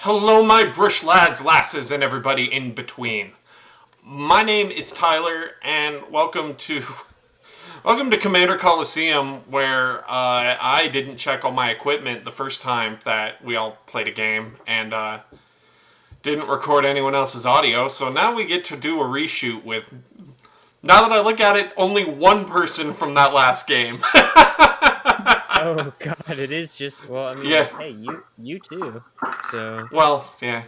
Hello, my brush lads, lasses, and everybody in between. My name is Tyler, and welcome to Commander Colosseum, where I didn't check all my equipment the first time that we all played a game, and didn't record anyone else's audio. So now we get to do a reshoot with. Now that I look at it, only one person from that last game. Oh God, it is just Yeah. Hey, you too. So Well, yeah.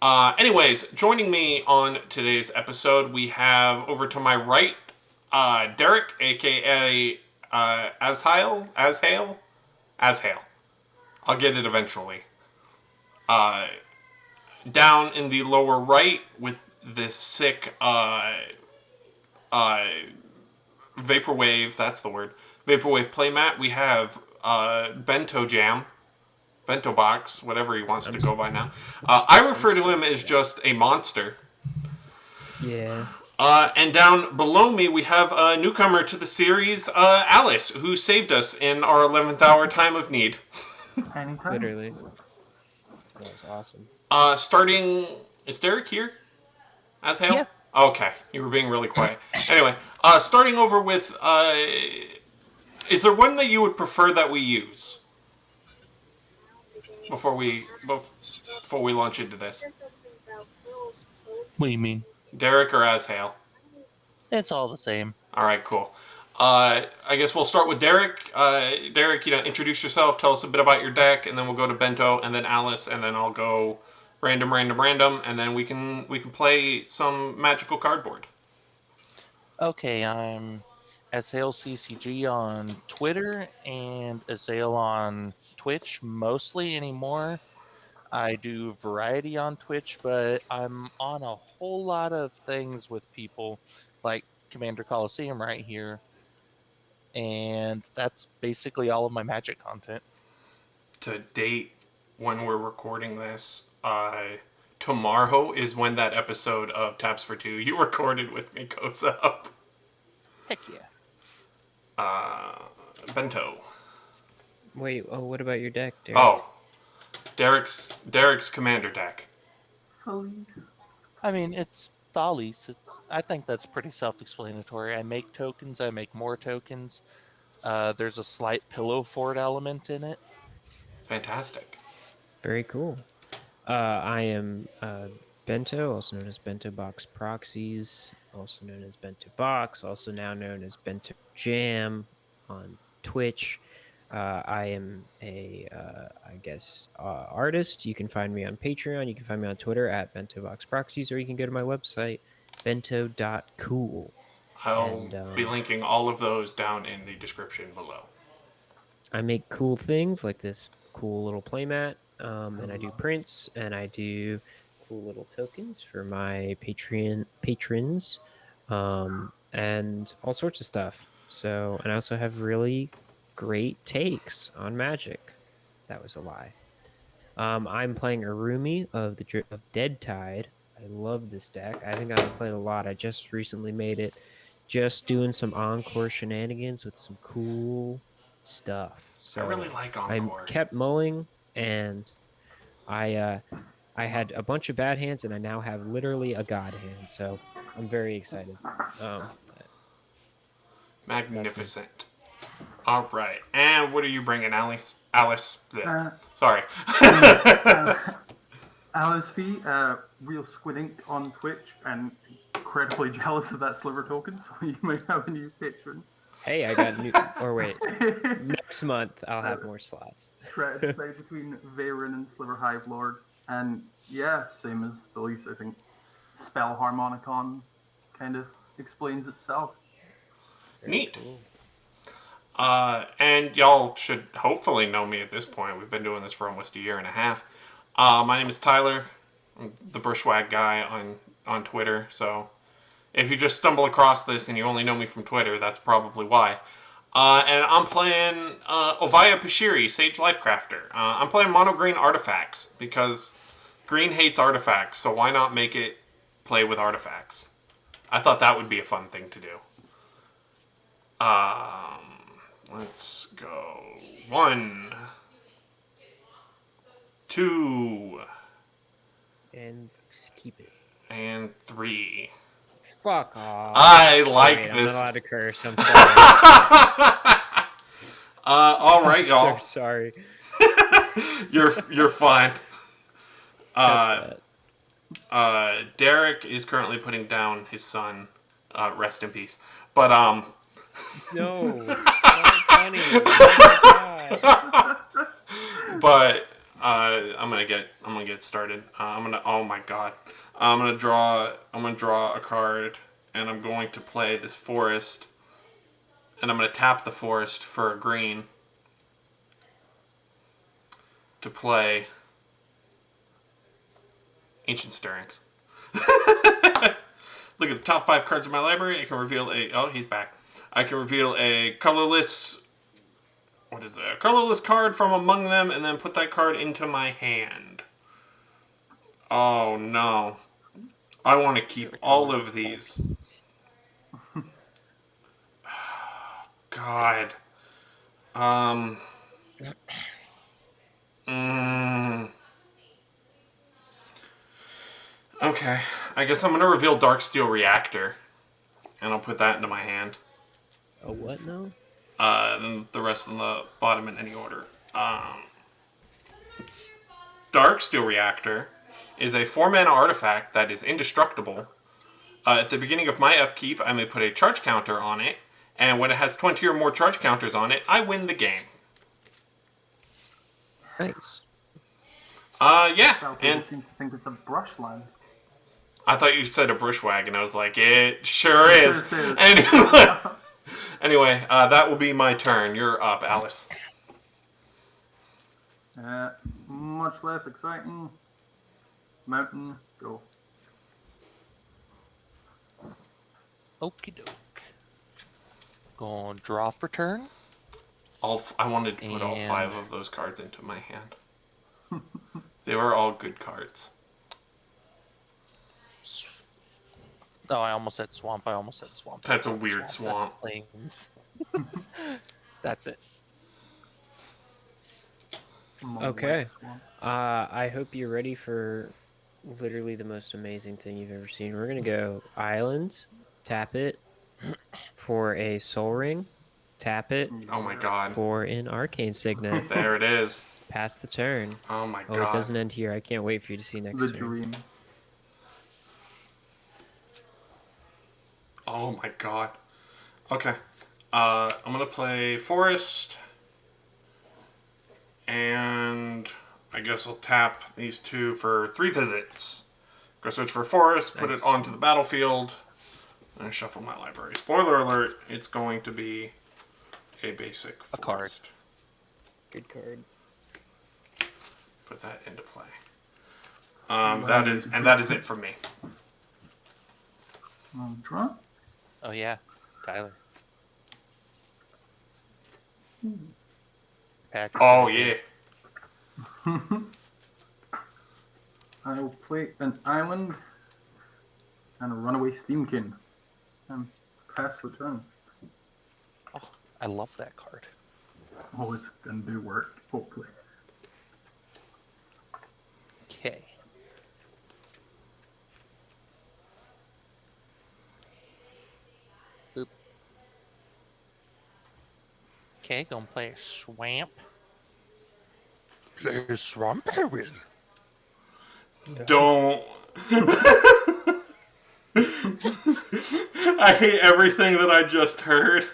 Anyways, joining me on today's episode, we have over to my right, Derek, aka Ashale. I'll get it eventually. Uh, Down in the lower right with this sick vaporwave. That's the word. Vaporwave playmat. We have Bento Jam. Bento Box, whatever he wants to go by now. I refer to him as just a monster. yeah. And down below me, we have a newcomer to the series, Alice, who saved us in our 11th hour time of need. Anytime. Literally. That's awesome. Starting... Is Derek here? As Hale? Yeah. Okay, you were being really quiet. Anyway, starting over with... is there one that you would prefer that we use? Before we launch into this. What do you mean? Derek or Ashale? It's all the same. Alright, cool. I guess we'll start with Derek. Derek, introduce yourself, tell us a bit about your deck, and then we'll go to Bento, and then Alice, and then I'll go random, and then we can play some magical cardboard. Okay, I'm Assail CCG on Twitter and Assail on Twitch mostly anymore. I do variety on Twitch, but I'm on a whole lot of things with people like Commander Colosseum right here. And that's basically all of my Magic content. To date, when we're recording this, tomorrow is when that episode of Taps for Two you recorded with me goes up. Heck yeah. Bento. Wait. Oh, what about your deck, Derek? Oh, Derek's commander deck. I mean, it's Thalisse. I think that's pretty self-explanatory. I make tokens, I make more tokens. There's a slight pillow fort element in it. Fantastic. Very cool. I am Bento, also known as Bento Box Proxies, also known as Bento Box, also now known as Bento Jam on Twitch. I am a, artist. You can find me on Patreon. You can find me on Twitter at Bento Box Proxies, or you can go to my website, bento.cool. I'll be linking all of those down in the description below. I make cool things like this cool little playmat, and I do prints, and I do cool little tokens for my patrons, and all sorts of stuff. So, and I also have really great takes on Magic. That was a lie. I'm playing Araumi of Dead Tide. I love this deck. I haven't gotten to play it a lot. I just recently made it. Just doing some Encore shenanigans with some cool stuff. So I really like Encore. I kept mulling, and I had a bunch of bad hands, and I now have literally a god hand. So I'm very excited. Magnificent. All right, and what are you bringing, Alice? Sorry. Alice V, real squid on Twitch, and incredibly jealous of that sliver token, so you may have a new patron. Hey, I got new. Or wait, next month I'll have more slots. Try to play between Veyran and Sliver Hive Lord, and yeah, same as Thalisse, I think Spell Harmonicon kind of explains itself. Neat. Cool. And y'all should hopefully know me at this point. We've been doing this for almost a year and a half. My name is Tyler. I'm the Bushwhack guy on Twitter, so if you just stumble across this and you only know me from Twitter, that's probably why. And I'm playing Oviya Pashiri, Sage Lifecrafter. I'm playing mono green artifacts because green hates artifacts, so why not make it play with artifacts? I thought that would be a fun thing to do. Let's go. 1, 2, And keep it. And 3. Fuck off. I like Wait, this. I'm not allowed to curse. I'm sorry. All right, I'm y'all. so sorry. You're fine. Cut that. Derek is currently putting down his son. Rest in peace. But No, not funny. Oh my god. but I'm gonna get started. Oh my god. I'm gonna draw a card, and I'm going to play this forest, and I'm gonna tap the forest for a green to play Ancient Stirrings. Look at the top 5 cards of my library. I can reveal he's back. I can reveal a colorless card from among them, and then put that card into my hand. Oh no. I want to keep all of these. God. Okay. I guess I'm going to reveal Darksteel Reactor. And I'll put that into my hand. A what now? And the rest on the bottom in any order. Darksteel Reactor is a 4-mana artifact that is indestructible. At the beginning of my upkeep, I may put a charge counter on it, and when it has 20 or more charge counters on it, I win the game. Nice. Yeah, People and seems to think it's a brushland. I thought you said a bushwhack, and I was like, it sure It is. sure is. Anyway, that will be my turn. You're up, Alice. Much less exciting. Mountain, go. Okie doke. Gonna draw for turn. I wanted to put all 5 of those cards into my hand. They were all good cards. Oh, I almost said swamp. That's a weird swamp. That's plains. That's it. Okay. I hope you're ready for literally the most amazing thing you've ever seen. We're going to go islands, tap it for a soul ring, tap it Oh my god. for an arcane signet. There it is. Pass the turn. Oh my Oh, god. it doesn't end here. I can't wait for you to see next The turn. dream. Oh my god. Okay. I'm gonna play Forest. And I guess I'll tap these 2 for 3 visits. Go search for Forest, put it onto the battlefield, and shuffle my library. Spoiler alert, it's going to be a basic Forest. A card. Good card. Put that into play. That is it for me. Draw. Oh yeah, Tyler. Patrick. Oh yeah. I will play an island and a runaway steamkin and pass the turn. Oh, I love that card. Oh, it's gonna do work, hopefully. Okay. Oop. Okay, gonna play a swamp. Play a swamp, I will. Don't. I hate everything that I just heard.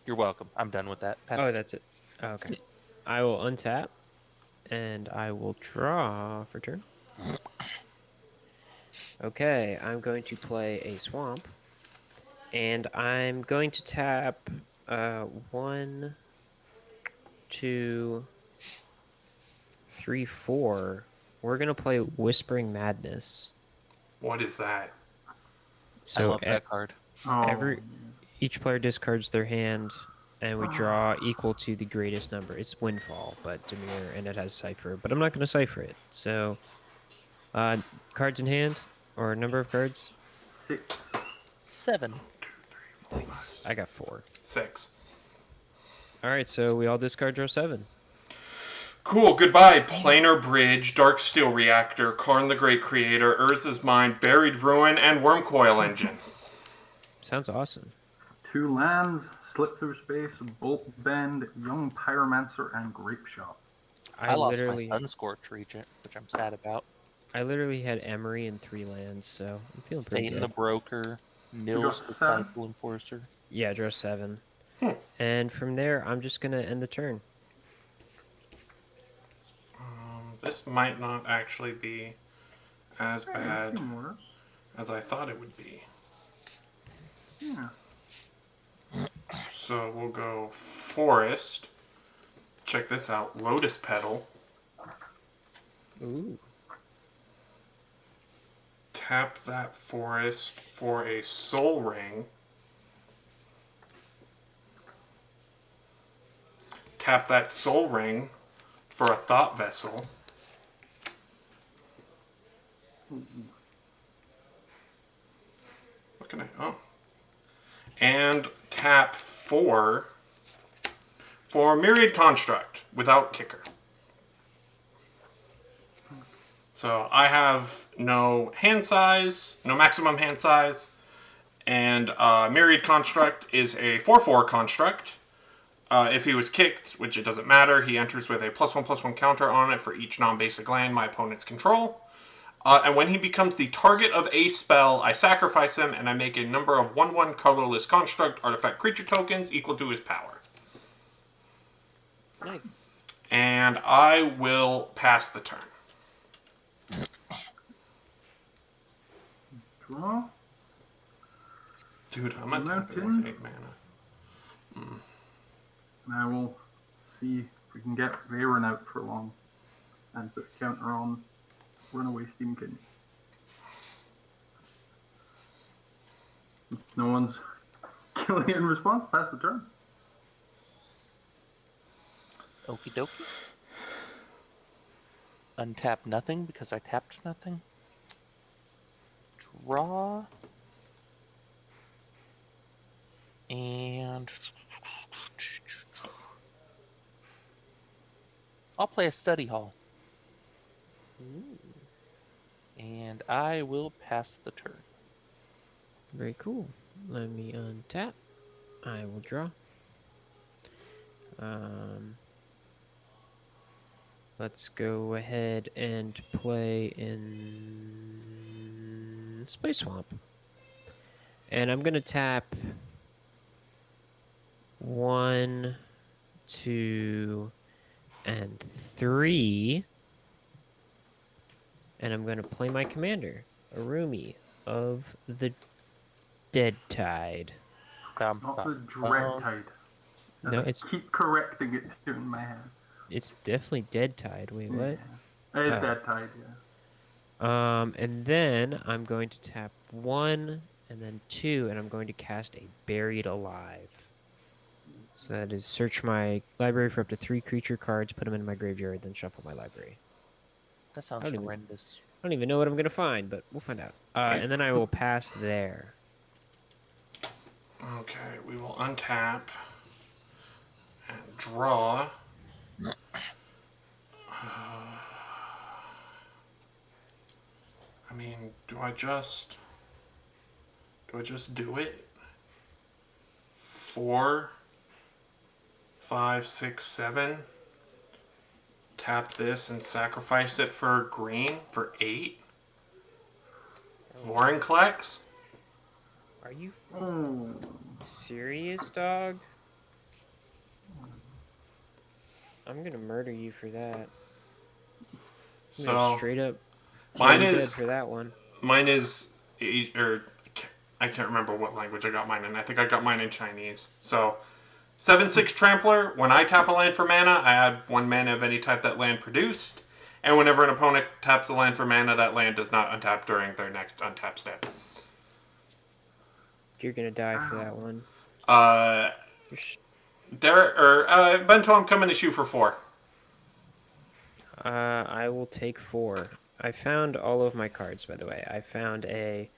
You're welcome. I'm done with that. Pass. Oh, that's it. Okay. I will untap, and I will draw for turn. Okay, I'm going to play a swamp, and I'm going to tap 1, 2, 3, 4. We're gonna play Whispering Madness. What is that? So I love that card. Oh, each player discards their hand, and we draw equal to the greatest number. It's Windfall, but Demir, and it has Cipher. But I'm not going to Cipher it. So, cards in hand, or number of cards? 6. 7. Thanks. I got 4. 6. All right, so we all discard draw 7. Cool, goodbye. Planar Bridge, Darksteel Reactor, Karn the Great Creator, Urza's Mind, Buried Ruin, and Wormcoil Engine. Sounds awesome. 2 lands, Slip Through Space, Bolt Bend, Young Pyromancer, and Grape Shot. I lost my Sunscorch Regent, which I'm sad about. I literally had Emery and 3 lands, so I'm feeling pretty Fate good. and the Broker, Nils the Disciple Enforcer. Yeah, draw 7. And from there, I'm just going to end the turn. This might not actually be as bad Worse. as I thought it would be. Yeah. So we'll go Forest. Check this out. Lotus Petal. Ooh. Tap that Forest for a Soul Ring. Tap that Soul Ring for a Thought Vessel. What can I... Oh. And tap 4 for Myriad Construct without kicker. So I have no hand size, no maximum hand size, and Myriad Construct is a 4/4 construct. If he was kicked, which it doesn't matter, he enters with a +1/+1 counter on it for each non-basic land my opponents control. And when he becomes the target of a spell, I sacrifice him and I make a number of 1/1 colorless construct artifact creature tokens equal to his power. Nice. And I will pass the turn. Draw. Dude, I'm attacking with 8 mana. And I will see if we can get Veyran out for long and put a counter on Runaway Steam Kid. If no one's killing it in response, pass the turn. Okie dokie. Untap nothing because I tapped nothing. Draw. And I'll play a study hall. Ooh. And I will pass the turn. Very cool. Let me untap. I will draw. Let's go ahead and play in Space Swamp. And I'm going to tap 1, 2, and 3. And I'm going to play my commander, Araumi of the Dead Tide. Not the Dread Tide. No, it's... Keep correcting it in my head. It's definitely Dead Tide. Wait, what? Yeah. It's Dead Tide, yeah. And then I'm going to tap 1 and then 2, and I'm going to cast a Buried Alive. So that is search my library for up to 3 creature cards, put them in my graveyard, then shuffle my library. That sounds horrendous. I don't even know what I'm going to find, but we'll find out. And then I will pass there. Okay, we will untap and draw. I mean, do I just do it? 4, 5, 6, 7. Tap this and sacrifice it for green for 8. Vorinclex? Are you serious, dog? I'm gonna murder you for that. So straight up. Mine dead is for that one. Mine is, or I can't remember what language I got mine in. I think I got mine in Chinese. So 7/6 Trampler. When I tap a land for mana, I add 1 mana of any type that land produced. And whenever an opponent taps a land for mana, that land does not untap during their next untap step. You're gonna die for that one. Derek or Bento, I'm coming to shoot for 4. I will take 4. I found all of my cards, by the way. I found a...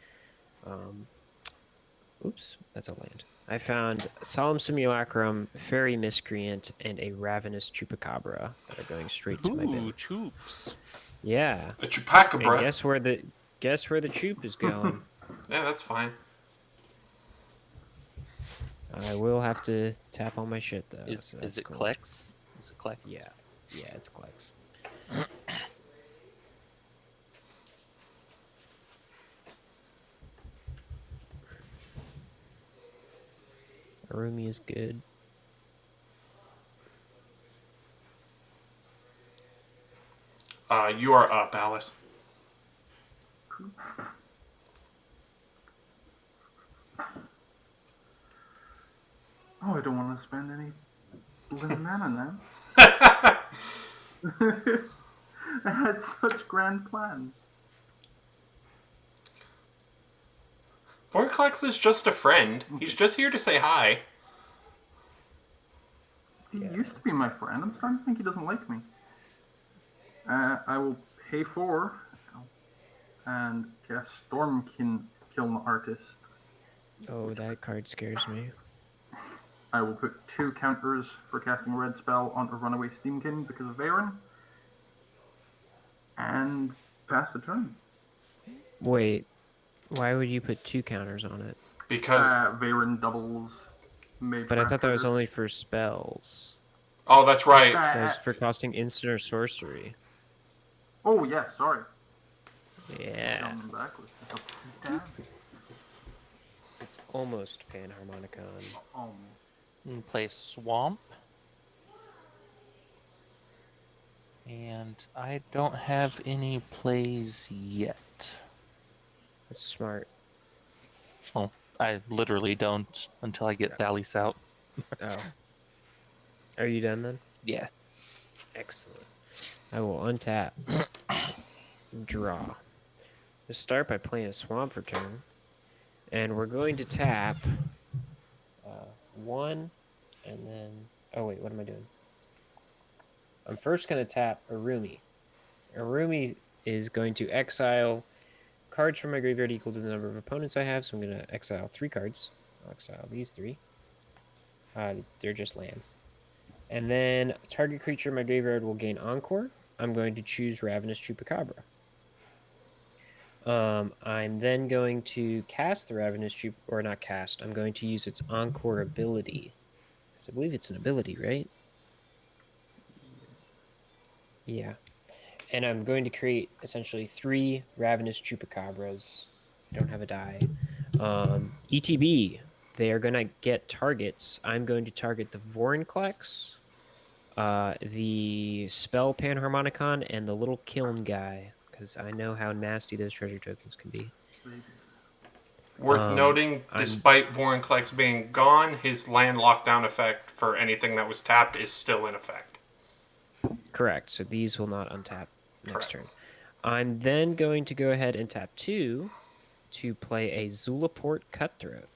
oops, that's a land. I found Solemn Simulacrum, Fairy Miscreant, and a Ravenous Chupacabra that are going straight to my bin. Ooh, choops. Yeah. A Chewbacca, And bruh. guess where the Choop is going? Yeah, that's fine. I will have to tap on my shit though. Is so that's it cool. Klex? Is it Klex? Yeah. Yeah, it's Klex. Araumi is good. You are up, Alice. Oh, I don't want to spend any living mana now. I had such grand plans. Vorklex is just a friend. He's just here to say hi. He Yeah. used to be my friend. I'm starting to think he doesn't like me. I will pay 4 and cast Stormkin Kiln Artist. Oh, that card scares me. I will put 2 counters for casting a red spell on a Runaway Steamkin because of Veyran. And pass the turn. Wait, why would you put 2 counters on it? Because... Veyran doubles Mage But I thought that was Raptor. only for spells. Oh, that's right. That was for costing instant or sorcery. Oh, yeah, sorry. Yeah. Down backwards. Damn. It's almost Panharmonicon. And play Swamp. And I don't have any plays yet. That's smart. Well, I literally don't until I get Thalisse out. Oh. Are you done then? Yeah. Excellent. I will untap. Draw. Let's start by playing a swamp for turn. And we're going to tap 1 and then... Oh wait, what am I doing? I'm first going to tap Araumi. Araumi is going to exile cards from my graveyard equal to the number of opponents I have, so I'm going to exile 3 cards. I'll exile these 3. They're just lands. And then target creature in my graveyard will gain Encore. I'm going to choose Ravenous Chupacabra. I'm then going to cast the Ravenous Chup... Or not cast. I'm going to use its Encore ability. Because I believe it's an ability, right? Yeah. And I'm going to create essentially 3 Ravenous Chupacabras. I don't have a die. ETB. They are going to get targets. I'm going to target the Vorinclex, the Spell Panharmonicon, and the little Kiln guy, because I know how nasty those treasure tokens can be. Worth noting, despite Vorinclex being gone, his land lockdown effect for anything that was tapped is still in effect. Correct. So these will not untap next Correct. turn. I'm then going to go ahead and tap 2 to play a Zulaport Cutthroat.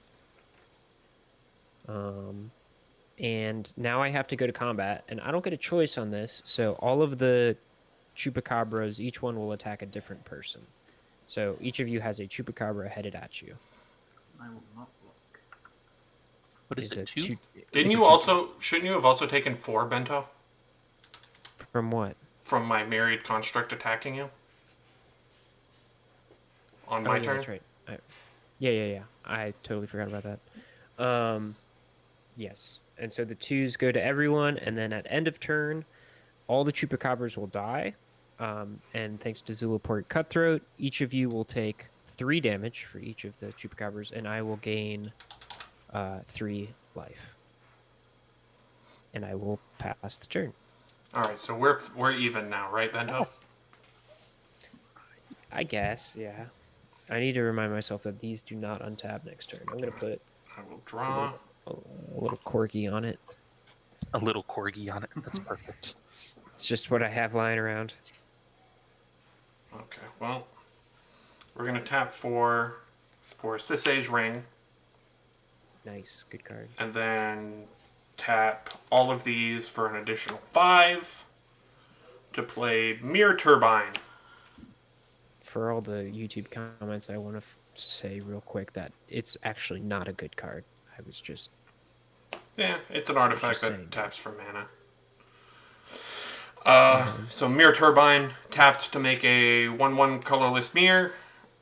And now I have to go to combat, and I don't get a choice on this, so all of the Chupacabras, each one will attack a different person. So each of you has a Chupacabra headed at you. I will not look. What is It's it, a 2? Didn't it's a you also... Shouldn't you have also taken 4, Bento? From what? From my Myriad Construct attacking you? On my yeah, turn? That's right. Yeah. I totally forgot about that. Yes. And so the 2s go to everyone, and then at end of turn, all the Chupacabras will die. And thanks to Zulaport Cutthroat, each of you will take 3 damage for each of the Chupacabras, and I will gain 3 life. And I will pass the turn. Alright, so we're even now, right, Bento? I guess, yeah. I need to remind myself that these do not untap next turn. I'm going to put I will draw. a little corgi on it. A little corgi on it. That's perfect. It's just what I have lying around. Okay, well, we're going to tap for Sisei's Ring, Nice, good card. and then tap all of these for an additional 5 to play Mirror Turbine. For all the YouTube comments, I want to say real quick that it's actually not a good card. I was just... Yeah, it's an artifact saying. that taps for mana. So Mirror Turbine tapped to make a 1/1 colorless mirror,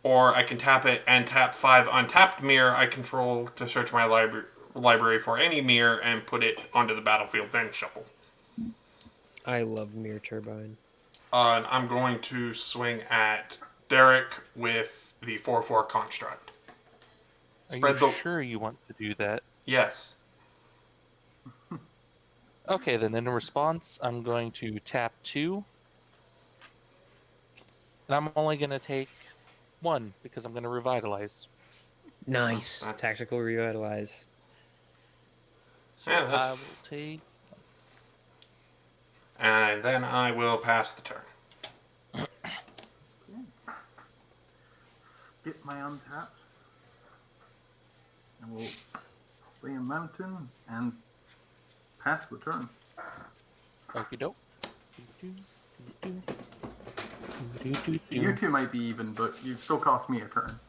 or I can tap it and tap 5 untapped mirror I control to search my library for any mirror and put it onto the battlefield, then shuffle. I love Mirror Turbine. And I'm going to swing at Derek with the 4/4 construct. Are you sure you want to do that? Yes. Okay, then in response, I'm going to tap 2. And I'm only going to take 1 because I'm going to revitalize. Nice. That's- Tactical Revitalize. So Yeah, that's- I will take... And then I will pass the turn. Skip my untap. And we'll play a mountain and pass the turn. Okie doke. You two might be even, but you've still cost me a turn.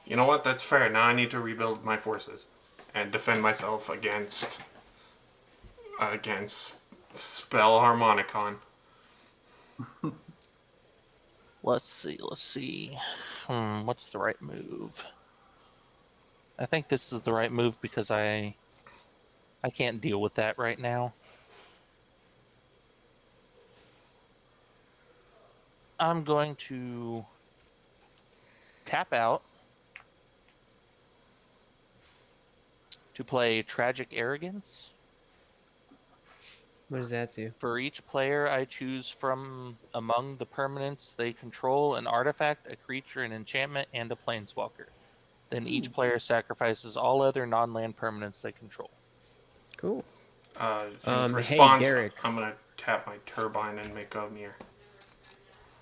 You know what? That's fair. Now I need to rebuild my forces and defend myself against Spell Harmonicon. Let's see. What's the right move? I think this is the right move because I can't deal with that right now. I'm going to tap out to play Tragic Arrogance. What does that do? For each player, I choose from among the permanents they control an artifact, a creature, an enchantment, and a planeswalker. Then each player sacrifices all other non-land permanents they control. Cool. In response, hey, Derek. I'm going to tap my turbine and make a mirror.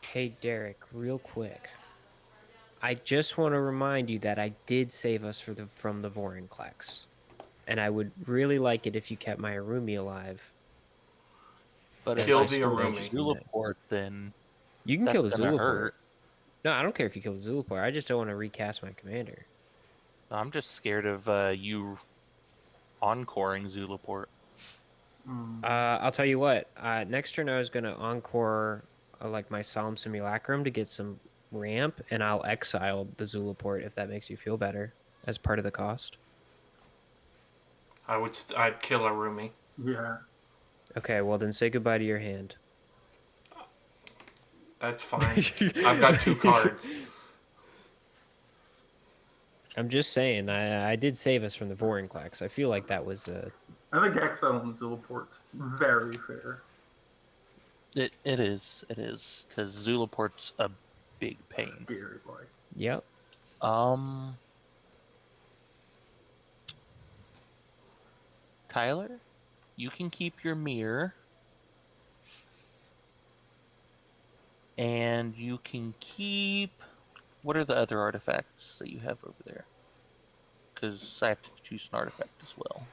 Hey, Derek, real quick. I just want to remind you that I did save us from the Vorinclex. And I would really like it if you kept my Araumi alive. But if Kill I the kill Araumi. the Zulaport, then You can that's kill the gonna Zulaport. hurt. No, I don't care if you kill the Zulaport. I just don't want to recast my commander. I'm just scared of you encoring Zulaport. I'll tell you what. Next turn I was going to encore like my Solemn Simulacrum to get some ramp, and I'll exile the Zulaport if that makes you feel better as part of the cost. I'd kill Araumi. Yeah. Okay, well then say goodbye to your hand. That's fine. I've got 2 cards. I'm just saying, I did save us from the Vorinclex. I feel like that was I think Exile on Zulaport's very fair. It is, because Zulaport's a big pain. Scary boy. Yep. Tyler, you can keep your mirror, and you can keep. What are the other artifacts that you have over there? Because I have to choose an artifact as well.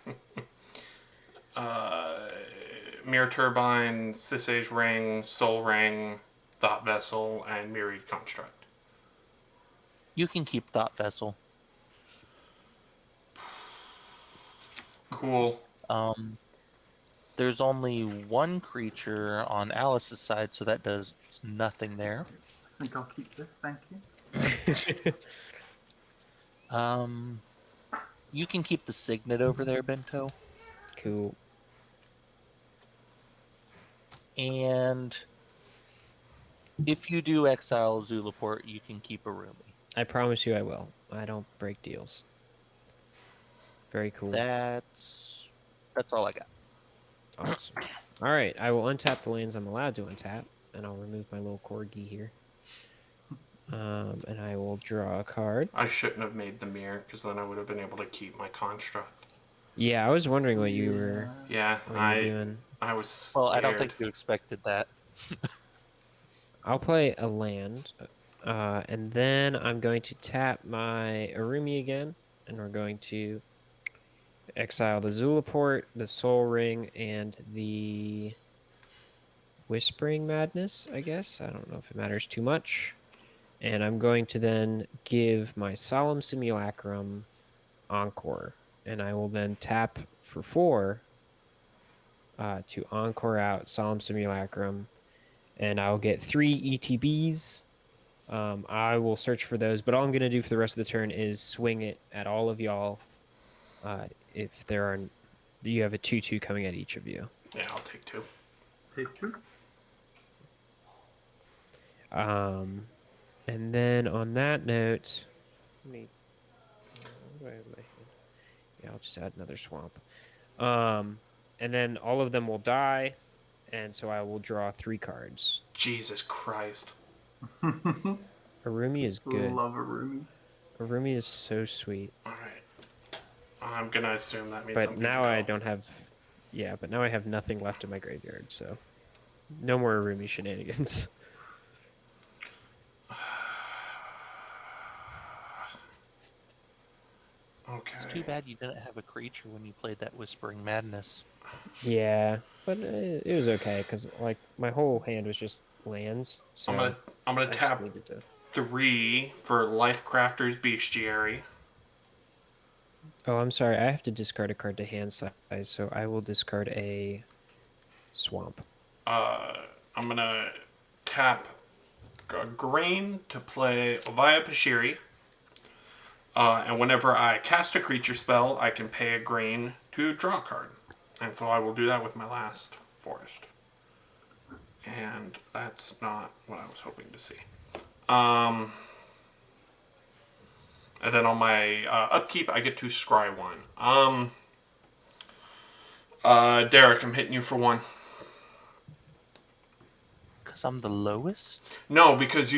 Mirror Turbine, Sisage Ring, Soul Ring, Thought Vessel, and Myriad Construct. You can keep Thought Vessel. Cool. There's only 1 creature on Alice's side, so that does nothing there. I think I'll keep this, thank you. You can keep the Signet over there, Bento. Cool. And if you do exile Zulaport, you can keep Araumi. I promise you I will. I don't break deals. Very cool. That's all I got. Awesome. All right, I will untap the lands I'm allowed to untap, and I'll remove my little corgi here. And I will draw a card. I shouldn't have made the mirror, because then I would have been able to keep my construct. Yeah, I was wondering what you were, Yeah, doing. I was scared. Well, I don't think you expected that. I'll play a land, and then I'm going to tap my Araumi again, and we're going to exile the Zulaport, the Soul Ring, and the Whispering Madness, I guess. I don't know if it matters too much. And I'm going to then give my Solemn Simulacrum Encore, and I will then tap for 4 to Encore out Solemn Simulacrum, and I'll get 3 ETBs. I will search for those, but all I'm going to do for the rest of the turn is swing it at all of y'all. If there are, you have a 2/2 coming at each of you. Yeah, I'll take 2. Take 2. And then on that note, let me. What do I have in my hand? Yeah, I'll just add another swamp. And then all of them will die, and so I will draw 3 cards. Jesus Christ. Arumi is good. Love Araumi. Arumi is so sweet. All right. I'm gonna assume that means. But now I don't have. Yeah, but now I have nothing left in my graveyard, so no more Arumi shenanigans. Okay. It's too bad you didn't have a creature when you played that Whispering Madness. Yeah, but it was okay because like my whole hand was just lands. So I'm gonna I just tap needed to. 3 for Lifecrafter's Bestiary. Oh, I'm sorry. I have to discard a card to hand size, so I will discard a swamp. I'm gonna tap Grain to play Oviya Pashiri. And whenever I cast a creature spell, I can pay a Grain to draw a card. And so I will do that with my last forest. And that's not what I was hoping to see. And then on my upkeep, I get to scry 1. Derek, I'm hitting you for 1. Because I'm the lowest? No, because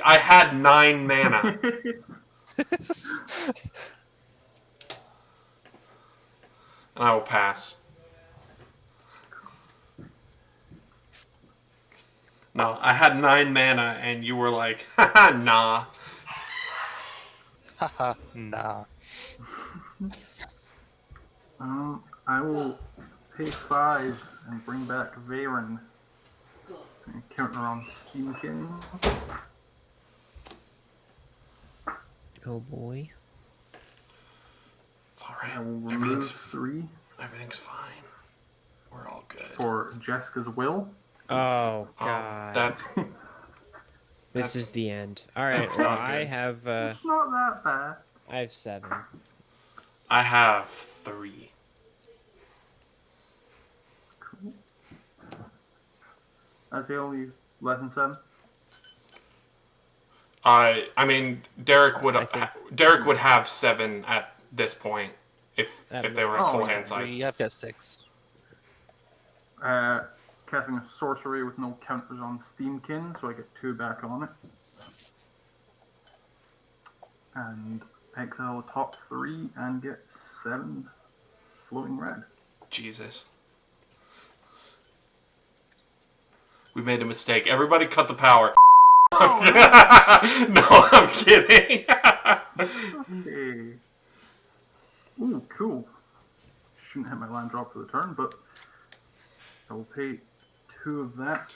I had 9 mana. And I will pass. No, I had 9 mana, and you were like, haha, nah. Haha, nah. I will pay 5 and bring back Veyran. And counter on Steam King. Oh boy. It's alright. I will remove 3 Everything's fine. We're all good. for Jessica's Will. Oh god. This is the end. All right. That's Well, not good. I have. It's not that bad. I have 7. I have 3. Cool. That's the only less than 7. I mean, Derek would I think- Derek would have 7 at this point if they were at Oh, full yeah. hand size. I've got 6. Casting a sorcery with no counters on Steamkin, so I get 2 back on it. And exile the top 3 and get 7 floating red. Jesus. We made a mistake. Everybody cut the power. Oh, No, I'm kidding. okay. Ooh, cool. Shouldn't hit my land drop for the turn, but I will pay 2 of that.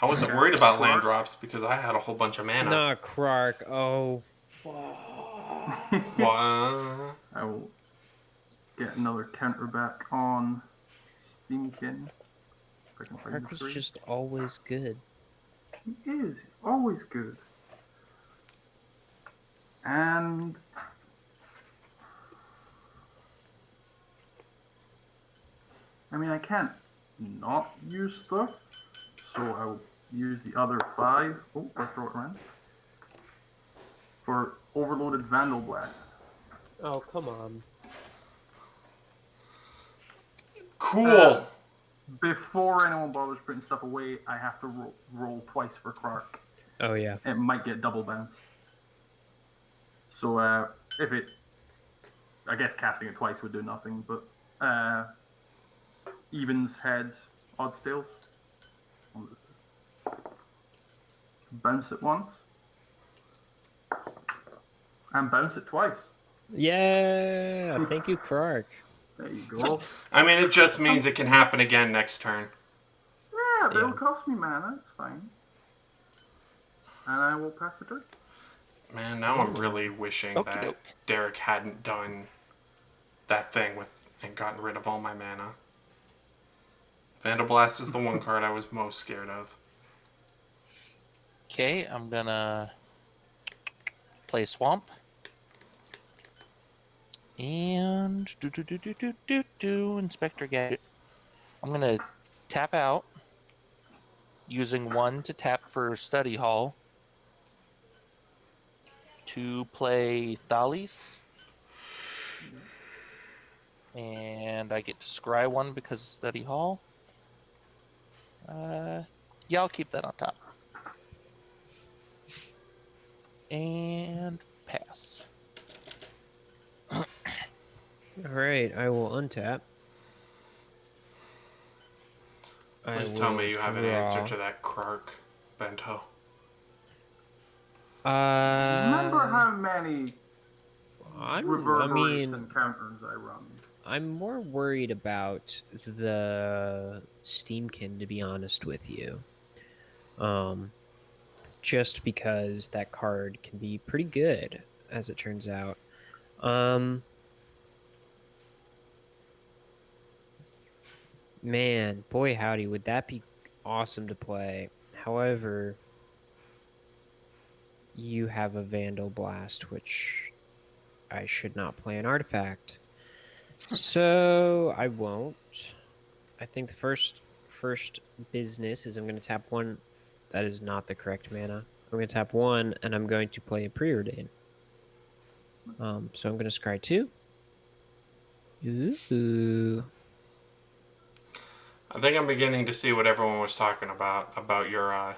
I wasn't Okay. worried about land drops because I had a whole bunch of mana. Nah, Krark. Oh. What? I will get another counter back on Steamkin. If I can find Krark the was 3. just always good. He is. He's always good. And I mean, I can't not use stuff, so I will use the other 5. Oh, let's throw it around. For Overloaded Vandal Blast. Oh, come on. Cool. Before anyone bothers putting stuff away, I have to roll twice for Clark. Oh, yeah. It might get double bounce. So if it, I guess casting it twice would do nothing, but evens, heads, odds, tails. Bounce it once. And bounce it twice. Yeah. Thank you, Krark. There you go. I mean, it just means it can happen again next turn. Yeah, but it'll Yeah. cost me mana, it's fine. And I will pass the turn. Man, now I'm really wishing Okie that doke. Derek hadn't done that thing with and gotten rid of all my mana. Vandal Blast is the one card I was most scared of. Okay, I'm gonna play Swamp. And Inspector Gadget. I'm gonna tap out, using 1 to tap for Study Hall, to play Thalisse. And I get to scry 1 because of Study Hall. Yeah, I'll keep that on top. And pass. All right, I will untap. Please tell me you have an answer to that Krark, Bento. Remember how many reverberates mean, encounters I run? I'm more worried about the Steamkin, to be honest with you. Just because that card can be pretty good, as it turns out. Man, boy howdy, would that be awesome to play. However, you have a Vandal Blast, which I should not play an artifact. So I won't. I think the first business is I'm going to tap 1. That is not the correct mana. I'm going to tap 1, and I'm going to play a Preordain. So I'm going to scry 2. Ooh. I think I'm beginning to see what everyone was talking about your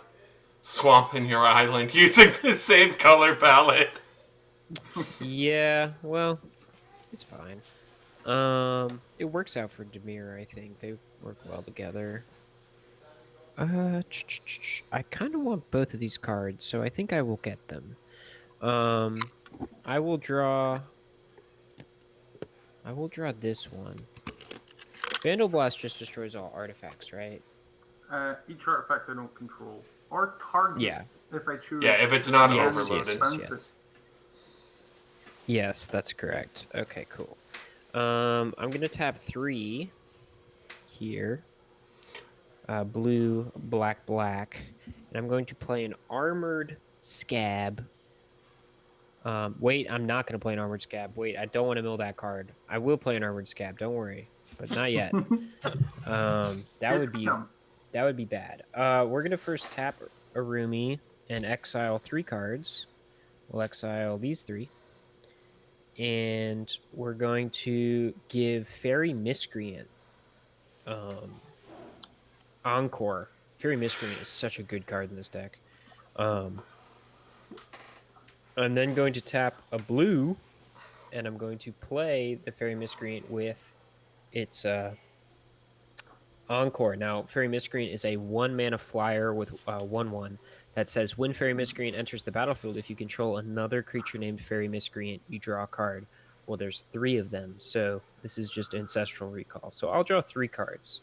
swamp and your island using the same color palette. Yeah, well, it's fine. It works out for Demir, I think. They work well together. I kind of want both of these cards, so I think I will get them. I will draw this one. Vandal Blast just destroys all artifacts, right? Each artifact I don't control. Or target, Yeah. if I choose. Yeah, if it's not Yes, overloaded. yes. Yes, that's correct. Okay, cool. I'm going to tap 3 here. Blue, black, black. And I'm going to play an Armored Scab. Wait, I'm not going to play an Armored Scab. Wait, I don't want to mill that card. I will play an Armored Scab, don't worry. But not yet. That would be bad. We're going to first tap Araumi and exile 3 cards. We'll exile these 3. And we're going to give Fairy Miscreant Encore. Fairy Miscreant is such a good card in this deck. I'm then going to tap a blue, and I'm going to play the Fairy Miscreant with its Encore. Now, Fairy Miscreant is a 1-mana flyer with 1/1 that says, when Fairy Miscreant enters the battlefield, if you control another creature named Fairy Miscreant, you draw a card. Well, there's 3 of them, so this is just Ancestral Recall. So I'll draw 3 cards.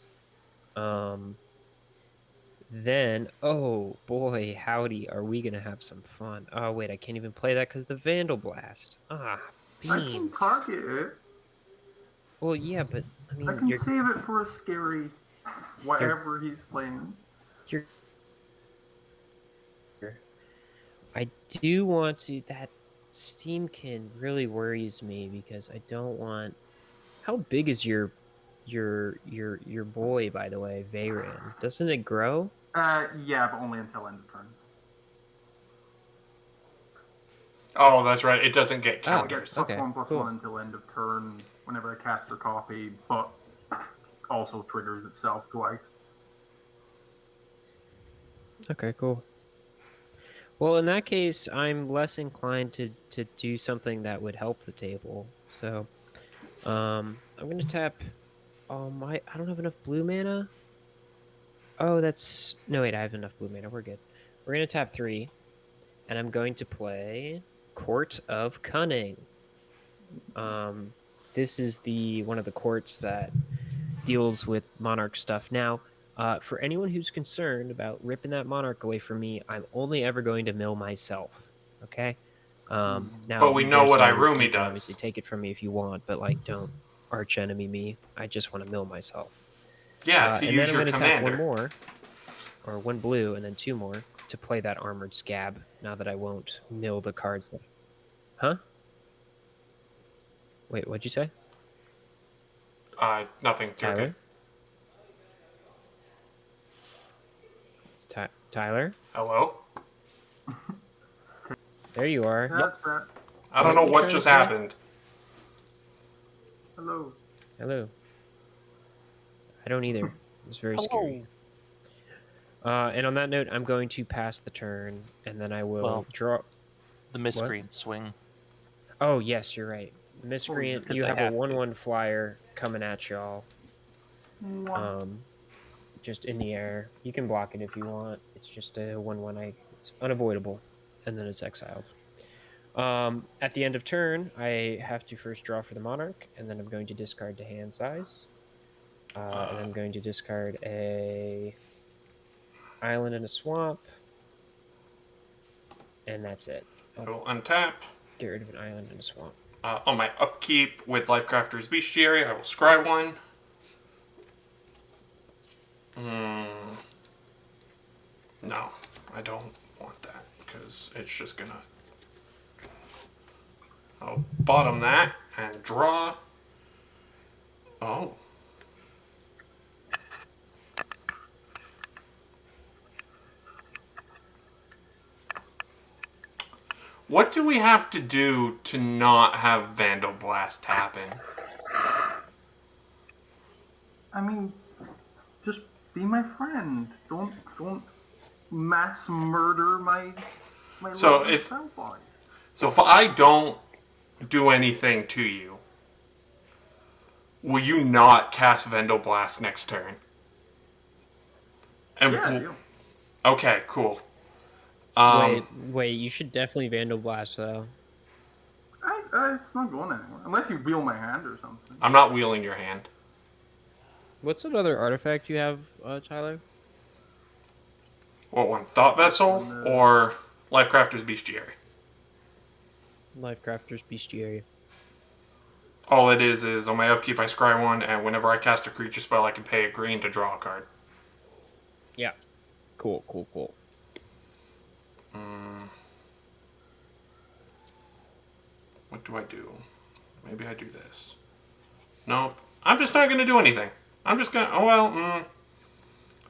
Then, oh boy, howdy, are we gonna have some fun? Oh wait, I can't even play that because the Vandal Blast. Ah, I beans. can target it. Well, yeah, but I mean, I can save it for a scary whatever he's playing. I do want to. That Steamkin really worries me because I don't want. How big is your boy, by the way, Veyran? Doesn't it grow? Yeah, but only until end of turn. Oh, that's right. It doesn't get It counters. gets +1/+1 until end of turn whenever I cast or copy, but also triggers itself twice. Okay, cool. Well, in that case, I'm less inclined to do something that would help the table. So, I'm going to tap... Oh, I don't have enough blue mana? Oh, that's... No, wait, I have enough blue mana. We're good. We're going to tap 3, and I'm going to play Court of Cunning. This is one of the courts that deals with Monarch stuff. Now, for anyone who's concerned about ripping that Monarch away from me, I'm only ever going to mill myself. Okay? Now, But we know what you Araumi can does. obviously take it from me if you want, but like, don't arch enemy me. I just want to mill myself. Yeah, to and use then I'm your going to tap one commander. more, or one blue, and then 2 more to play that armored scab. Now that I won't mill the cards. Huh? Wait, what'd you say, Nothing. You're Tyler? good. It's Tyler. Hello? There you are. That's that. I don't know What you what trying to just say? happened. Hello. Hello. I don't either. It's very scary. Hello. And on that note, I'm going to pass the turn, and then I will draw. The miscreant swing. Oh, yes, you're right. Miscreant, Because you they have have a to. 1/1 flyer coming at y'all. Mwah. Just in the air. You can block it if you want. It's just a 1/1. It's unavoidable, and then it's exiled. At the end of turn, I have to first draw for the Monarch, and then I'm going to discard to hand size. And I'm going to discard a island and a swamp. And that's it. I will untap. Get rid of an island and a swamp. On my upkeep with Lifecrafter's Bestiary, I will scry one. No, I don't want that, because it's just gonna... I'll bottom that and draw. Oh. What do we have to do to not have Vandal Blast happen? I mean, just be my friend. Don't mass murder my So lovely if- cell body. So if I don't do anything to you, will you not cast Vandal Blast next turn? And Yeah, I do. okay, cool. Wait, you should definitely Vandal Blast, though. It's not going anywhere. Unless you wheel my hand or something. I'm not wheeling your hand. What's another artifact you have, Tyler? What one? Thought Vessel or Lifecrafter's Bestiary? Lifecrafter's Bestiary. All it is on my upkeep I scry one, and whenever I cast a creature spell, I can pay a green to draw a card. Yeah. Cool. What do I do? Maybe I do this. Nope. I'm just not going to do anything. I'm just going to... Oh, well,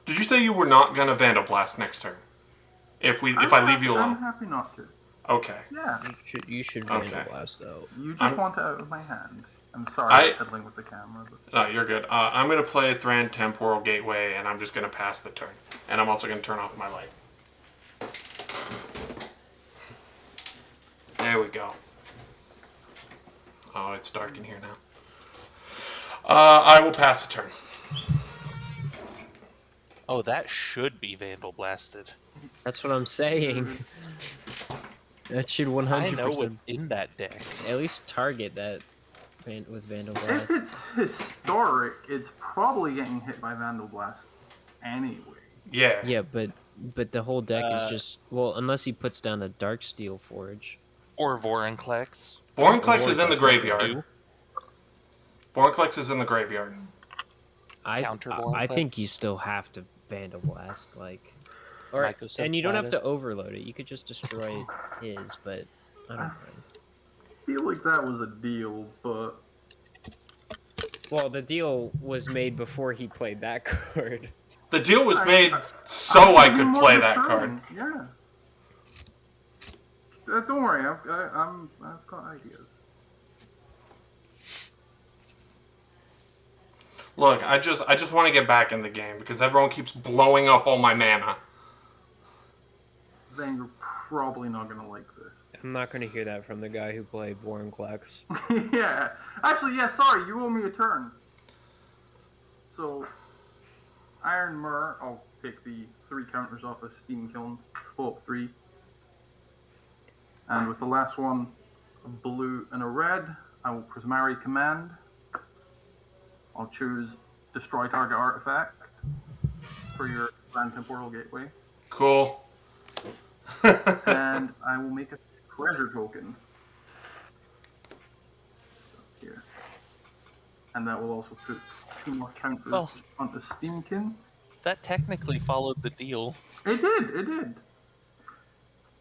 Did you say you were not going to Vandal Blast next turn? If I leave you alone? I'm happy not to. Okay. Yeah. You should Vandal Okay. Blast, though. You just want it out of my hand. I'm sorry for fiddling with the camera. But... No, you're good. I'm going to play Thran Temporal Gateway, and I'm just going to pass the turn. And I'm also going to turn off my light. There we go. Oh, it's dark in here now. I will pass the turn. Oh, that should be Vandal Blasted. That's what I'm saying. That should 100%. I know what's in that deck. At least target that with Vandal If Blast. it's historic, it's probably getting hit by Vandal Blast anyway. Yeah. Yeah, but the whole deck is just... Well, unless he puts down a Darksteel Forge. Or Vorinclex. Vorinclex is in the Vorinclex graveyard. Vorinclex is in the graveyard. I Vorinclex. think you still have to Vandal Blast, like... Or, Mycosynth and you don't have Lattice. to overload it. You could just destroy his, but I don't know. I feel like that was a deal, but... Well, the deal was made before he played that card. The deal was made so I could play that card. Yeah. Don't worry, I've got ideas. Look, I just want to get back in the game because everyone keeps blowing up all my mana. Then you're probably not gonna like this. I'm not going to hear that from the guy who played Vorinclex. Yeah. Actually, yeah, sorry, you owe me a turn. So, Iron Myrrh, I'll take the 3 counters off of Steam Kiln, pull up 3. And with the last one, a blue and a red, I will Prismari Command. I'll choose Destroy Target Artifact for your Grand Temporal Gateway. Cool. And I will make a treasure token. Here. and that will also put 2 more counters Oh. onto Steamkin. That technically followed the deal. It did.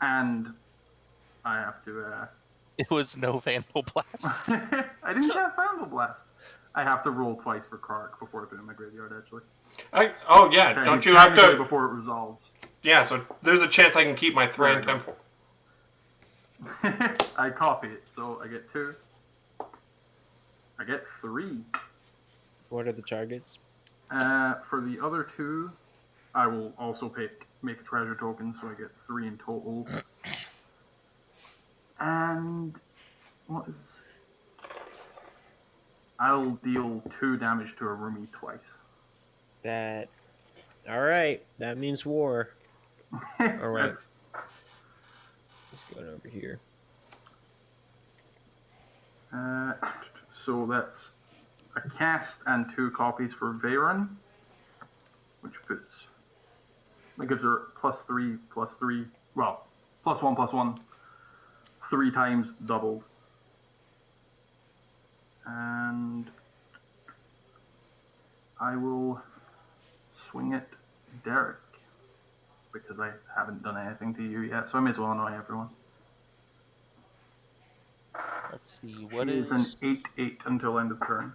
And I have to. It was no Vandal Blast. I didn't cast Vandal Blast. I have to roll twice for Kark before I put it in my graveyard, actually. Oh yeah, Okay, don't you have to? Before it resolves. Yeah, so there's a chance I can keep my Thran Temple. I copy it, so I get 2. I get 3. What are the targets? For the other 2, I will also make a treasure token, so I get 3 in total. And what is? I'll deal 2 damage to Araumi twice. That. All right. That means war. All right. Let's go over here. So that's a cast and 2 copies for Veyran, which gives her +3/+3. Well, +1/+1, 3 times doubled. And I will swing at Derek because I haven't done anything to you yet, so I may as well annoy everyone. Let's see, what She is an 8/8 until end of turn.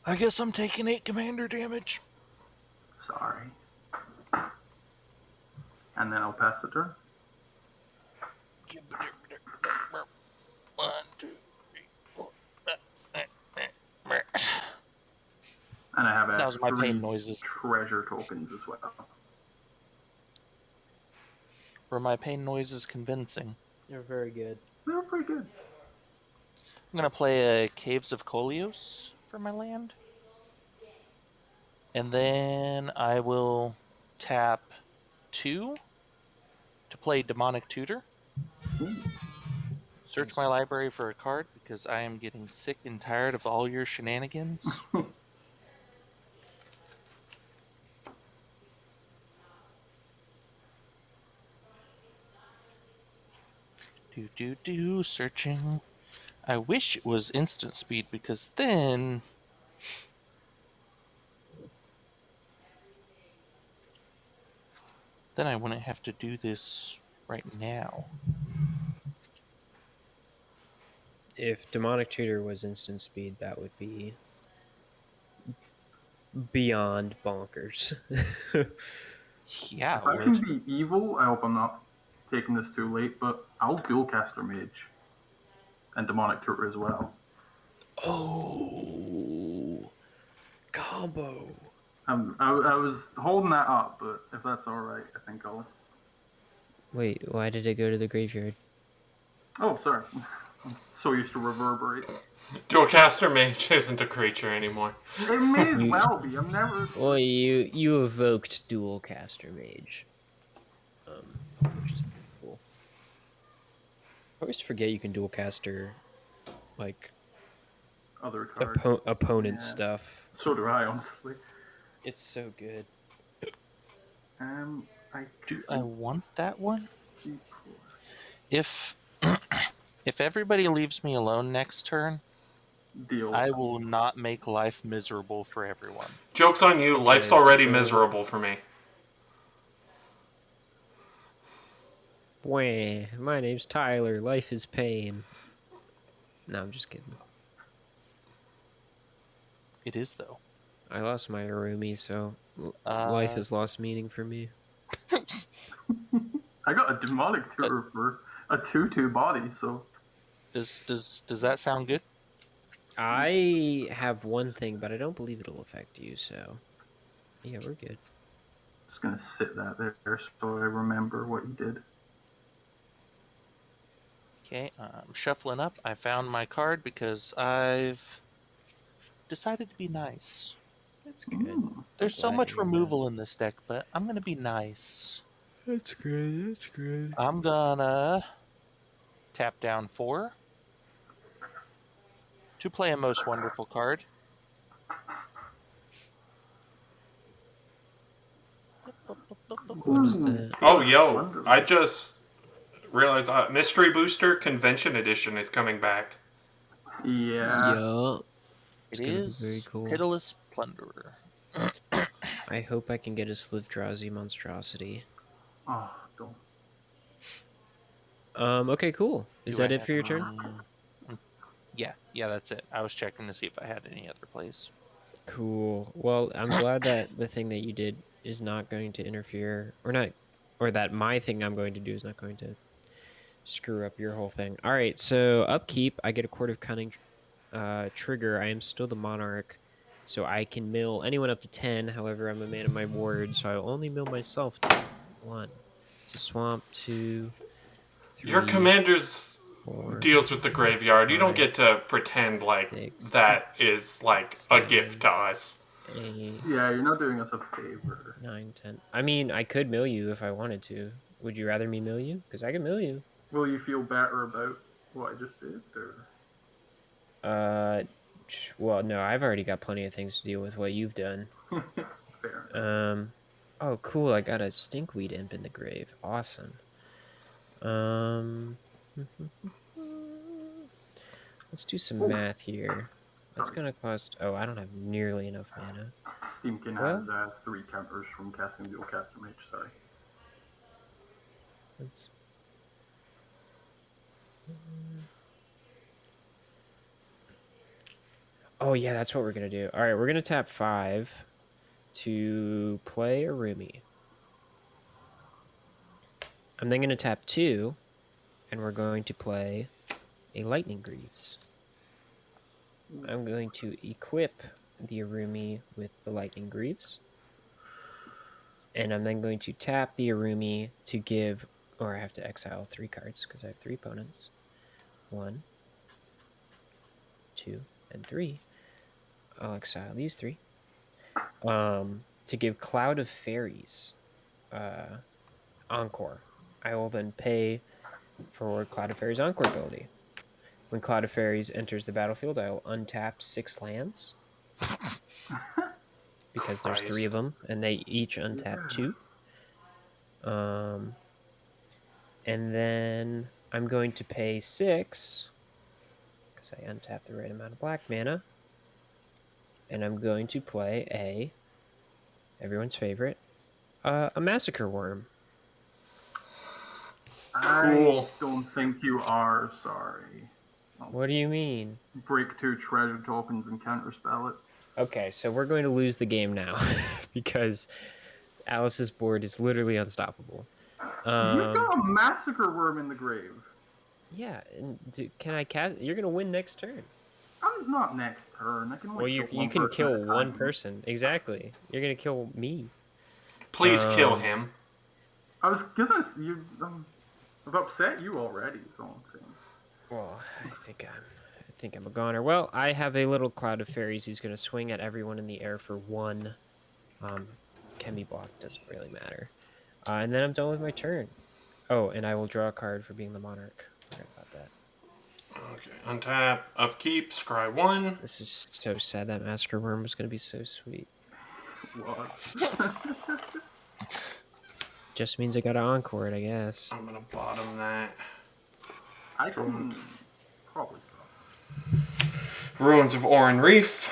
I guess I'm taking 8 commander damage. Sorry. And then I'll pass the turn. 1, 2, 3, 4. And I have That was my 3 pain noises. treasure tokens as well. Were my pain noises convincing? They're very good. They're pretty good. I'm going to play a Caves of Kolios for my land. And then I will tap 2 to play Demonic Tutor. Search my library for a card because I am getting sick and tired of all your shenanigans. Searching. I wish it was instant speed because then I wouldn't have to do this right now. If Demonic Tutor was instant speed, that would be beyond bonkers. Yeah, If I can be evil, I hope I'm not taking this too late, but I'll dual caster Mage and Demonic Tutor as well. Oh, combo. I was holding that up, but if that's alright, I think I'll... Wait, why did it go to the graveyard? Oh, sorry. I'm so used to Reverberate. Dualcaster Mage isn't a creature anymore. It may as well be. I'm never... Well, you evoked Dual Caster Mage. Which is pretty cool. I always forget you can Dual Caster, like, Other cards. opponent stuff. So do I, honestly. It's so good. Do I want that one? If everybody leaves me alone next turn, Deal. I will not make life miserable for everyone. Joke's on you, life's already miserable for me. Wah, my name's Tyler. Life is pain. No, I'm just kidding. It is, though. I lost my Araumi, so life has lost meaning for me. I got a Demonic Tutor for a 2/2 body, so... Does that sound good? I have one thing, but I don't believe it'll affect you, so... Yeah, we're good. Just gonna sit that there so I remember what you did. Okay, I'm shuffling up. I found my card because I've decided to be nice. That's good. There's so Glad much to hear removal in this deck, but I'm gonna be nice. That's good, that's good. I'm gonna tap down 4 to play a Most Wonderful card. What is that? Oh, yo, I just realized Mystery Booster Convention Edition is coming back. Yeah. Yeah. It's It gonna be very is cool. Pitiless Plunderer. I hope I can get a Slivdrazi monstrosity. Oh, don't. Okay, cool. Is Do I that it have for your turn? Yeah, that's it. I was checking to see if I had any other plays. Cool. Well, I'm glad that the thing that you did is not going to interfere, or that my thing I'm going to do is not going to screw up your whole thing. All right, so upkeep, I get a Court of Cunning trigger. I am still the monarch, so I can mill anyone up to 10. However, I'm a man of my word, so I will only mill myself 10. 1. It's a swamp. 2, 3. Your commander's 4, deals with the graveyard. You don't 5, get to pretend like 6, that is like a 7, gift to us. 8, Yeah, you're not doing us a favor. 9, 10. I mean, I could mill you if I wanted to. Would you rather me mill you? Because I can mill you. Will you feel better about what I just did? Or? Well, no, I've already got plenty of things to deal with what you've done. Fair. Oh, cool. I got a stinkweed imp in the grave. Awesome. Let's do some math here. That's gonna cost. Oh, I don't have nearly enough mana. Steamkin Well- has 3 counters from casting Dual Caster Mage, sorry. Let's... Oh yeah, that's what we're gonna do. All right, we're gonna tap 5 to play Araumi. I'm then gonna tap 2, and we're going to play a Lightning Greaves. I'm going to equip the Araumi with the Lightning Greaves. And I'm then going to tap the Araumi to give, or I have to exile 3 cards because I have 3 opponents. 1, 2, and 3. I'll exile these 3. To give Cloud of Fairies Encore. I will then pay for Cloud of Fairies Encore ability. When Cloud of Fairies enters the battlefield, I will untap 6 lands. Because there's 3 of them, and they each untap 2. And then I'm going to pay 6, because I untap the right amount of black mana. And I'm going to play everyone's favorite, a Massacre Worm. Cool. I don't think you are, sorry. What do you mean? Break 2 treasure tokens and counterspell it. Okay, so we're going to lose the game now, because Alice's board is literally unstoppable. You've got a Massacre Worm in the grave. Yeah, and can I cast? You're gonna win next turn. I'm not next turn. I can Well, you can kill one person. Exactly. You're gonna kill me. Please kill him. I was gonna. I've upset you already. Is all I'm saying. Well, I think I'm a goner. Well, I have a little Cloud of Fairies. He's gonna swing at everyone in the air for 1. Can be blocked. Doesn't really matter. And then I'm done with my turn. Oh, and I will draw a card for being the monarch. Forgot about that. Okay, untap, upkeep, scry 1. This is so sad. That Massacre Worm was gonna be so sweet. What? Just means I gotta encore it, I guess. I'm gonna bottom that. I can probably stop. Ruins of Oran Reef.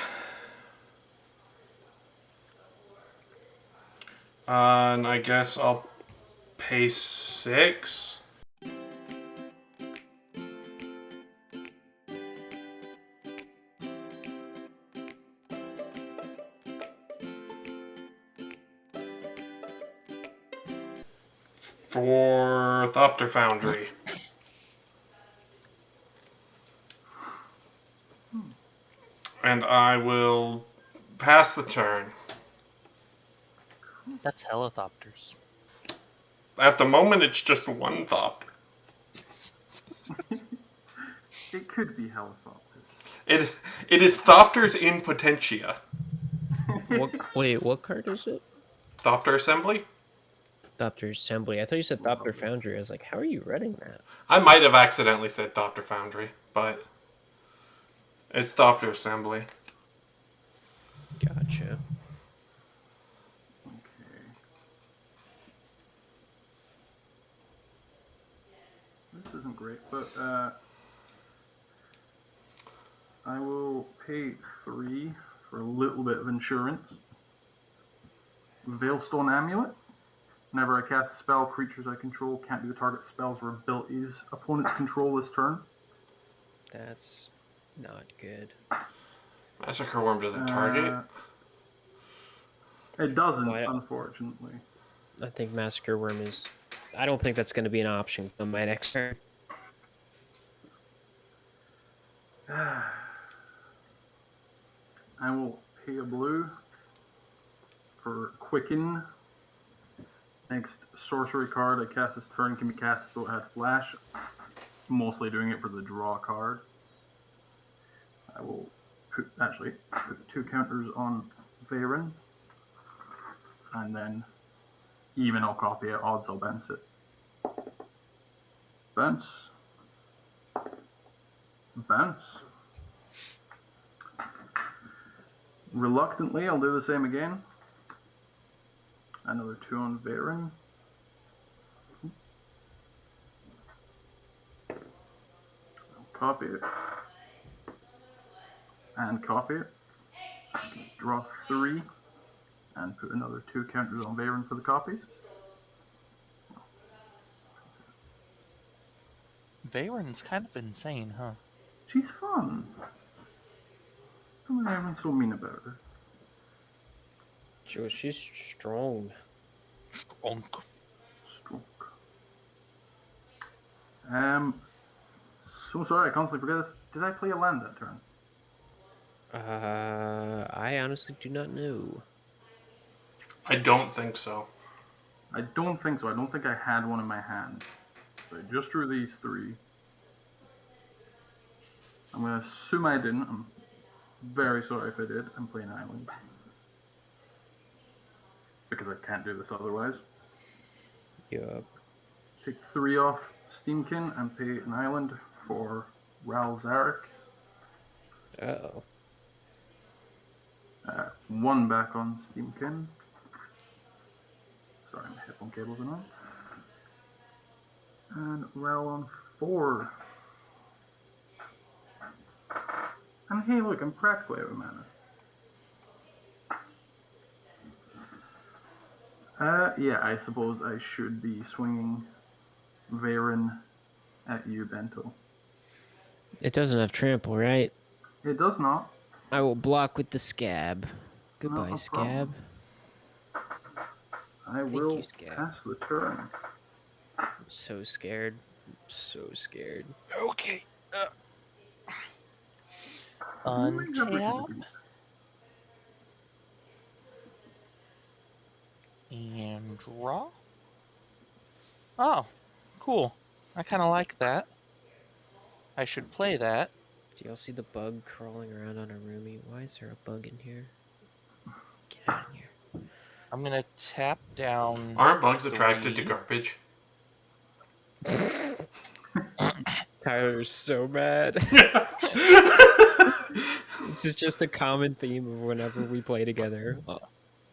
And I guess I'll pay 6. For Thopter Foundry. And I will pass the turn. That's Helithopters. At the moment, it's just 1 Thopter. It could be Helithopter. It is Thopters in Potentia. Wait, what card is it? Thopter Assembly? Thopter Assembly. I thought you said Thopter Foundry. I was like, how are you reading that? I might have accidentally said Thopter Foundry, but it's Thopter Assembly. Gotcha. Okay. This isn't great, but I will pay 3 for a little bit of insurance. Veilstone Amulet. Whenever I cast a spell, creatures I control can't do target spells or abilities opponents control this turn. That's not good. Massacre Worm doesn't target. It doesn't, Why- unfortunately. I think Massacre Worm is... I don't think that's going to be an option on my next turn. I will pay a blue for Quicken. Next sorcery card I cast this turn can be cast as though it had flash. Mostly doing it for the draw card. I will put 2 counters on Veyran. And then even I'll copy it, odds I'll bounce it. Bounce. Bounce. Reluctantly, I'll do the same again. Another 2 on Veyran. I'll copy it. And copy it. Draw 3. And put another 2 counters on Veyran for the copies. Veyran's kind of insane, huh? She's fun. Don't let everyone so mean about her. She's strong. Strong. Stroke. So sorry, I constantly forget this. Did I play a land that turn? I honestly do not know. I don't think so. I don't think so. I don't think I had one in my hand. So I just drew these 3. I'm going to assume I didn't. I'm very sorry if I did. I'm playing Island. Because I can't do this otherwise. Yup. Take 3 off Steamkin and pay an island for Ral Zarek. Uh-oh. 1 back on Steamkin. Sorry, my headphone cable's on. And Ral on 4. And hey, look, I'm practically out of mana. Yeah, I suppose I should be swinging Veyran at you, Bento. It doesn't have trample, right? It does not. I will block with the scab. Goodbye, Not a scab. problem. I Thank will you, Scab. pass the turn. I'm so scared. So scared. Okay. Untap. And draw. Oh, cool. I kind of like that. I should play that. Do y'all see the bug crawling around on Araumi? Why is there a bug in here? Get out of here. I'm going to tap down. Aren't bugs attracted to 3. garbage? Tyler's so mad. This is just a common theme of whenever we play together. I'm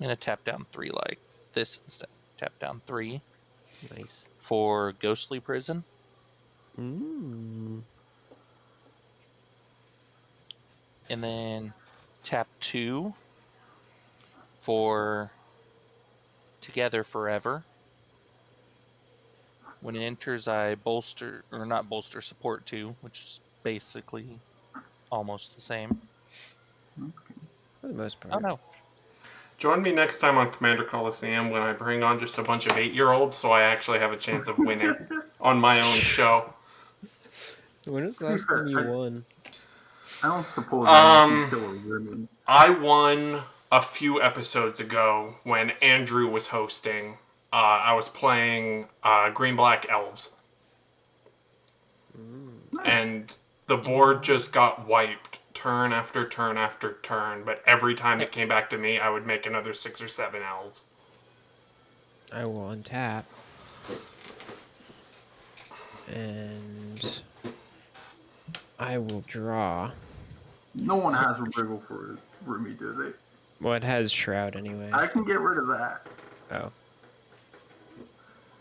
going to tap down 3 like this instead. Tap down 3 Nice. for Ghostly Prison. Mm. And then tap 2 for Together Forever. When it enters, I bolster, or not bolster, support 2, which is basically almost the same. For the most part. Oh no. Join me next time on Commander Colosseum when I bring on just a bunch of 8-year-olds so I actually have a chance of winning on my own show. When was the last time you won? I don't suppose I can kill a woman. I won a few episodes ago when Andrew was hosting. I was playing Green-Black Elves. And the board just got wiped turn after turn after turn, but every time it came back to me, I would make another 6 or 7 elves. I will untap. And I will draw. No one has a wriggle for Rumi, do they? Well, it has Shroud anyway. I can get rid of that. Oh.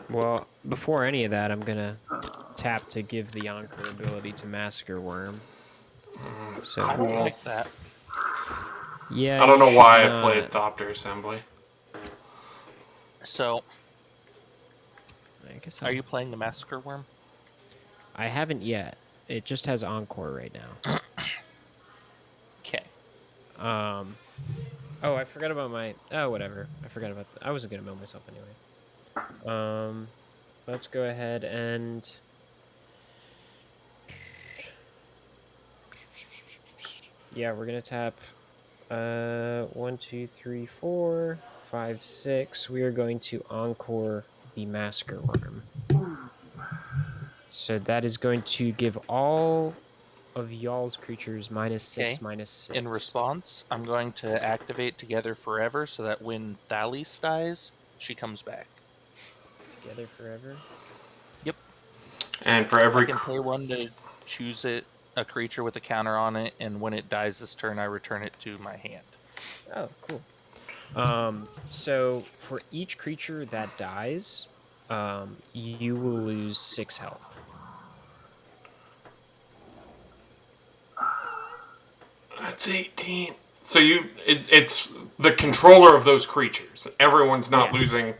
Well, before any of that, I'm gonna tap to give the Encore ability to Massacre Worm. So I don't Cool. like that. yeah, I don't you know should why I not. played Thopter Assembly. So, I guess are you playing the Massacre Worm? I haven't yet. It just has Encore right now. Okay. Oh, I forgot about my. Oh, whatever. I forgot about. I wasn't gonna mill myself anyway. Let's go ahead and. Yeah, we're gonna tap. 1, 2, 3, 4, 5, 6. We are going to Encore the Massacre Worm. So that is going to give all of y'all's creatures -6, Okay. -6. In response, I'm going to activate Together Forever so that when Thalisse dies, she comes back. Together forever. Yep. And for I every can pay one to choose a creature with a counter on it, and when it dies this turn, I return it to my hand. Oh, cool. So for each creature that dies, you will lose 6 health. That's 18. So it's the controller of those creatures. Everyone's not Yes. losing.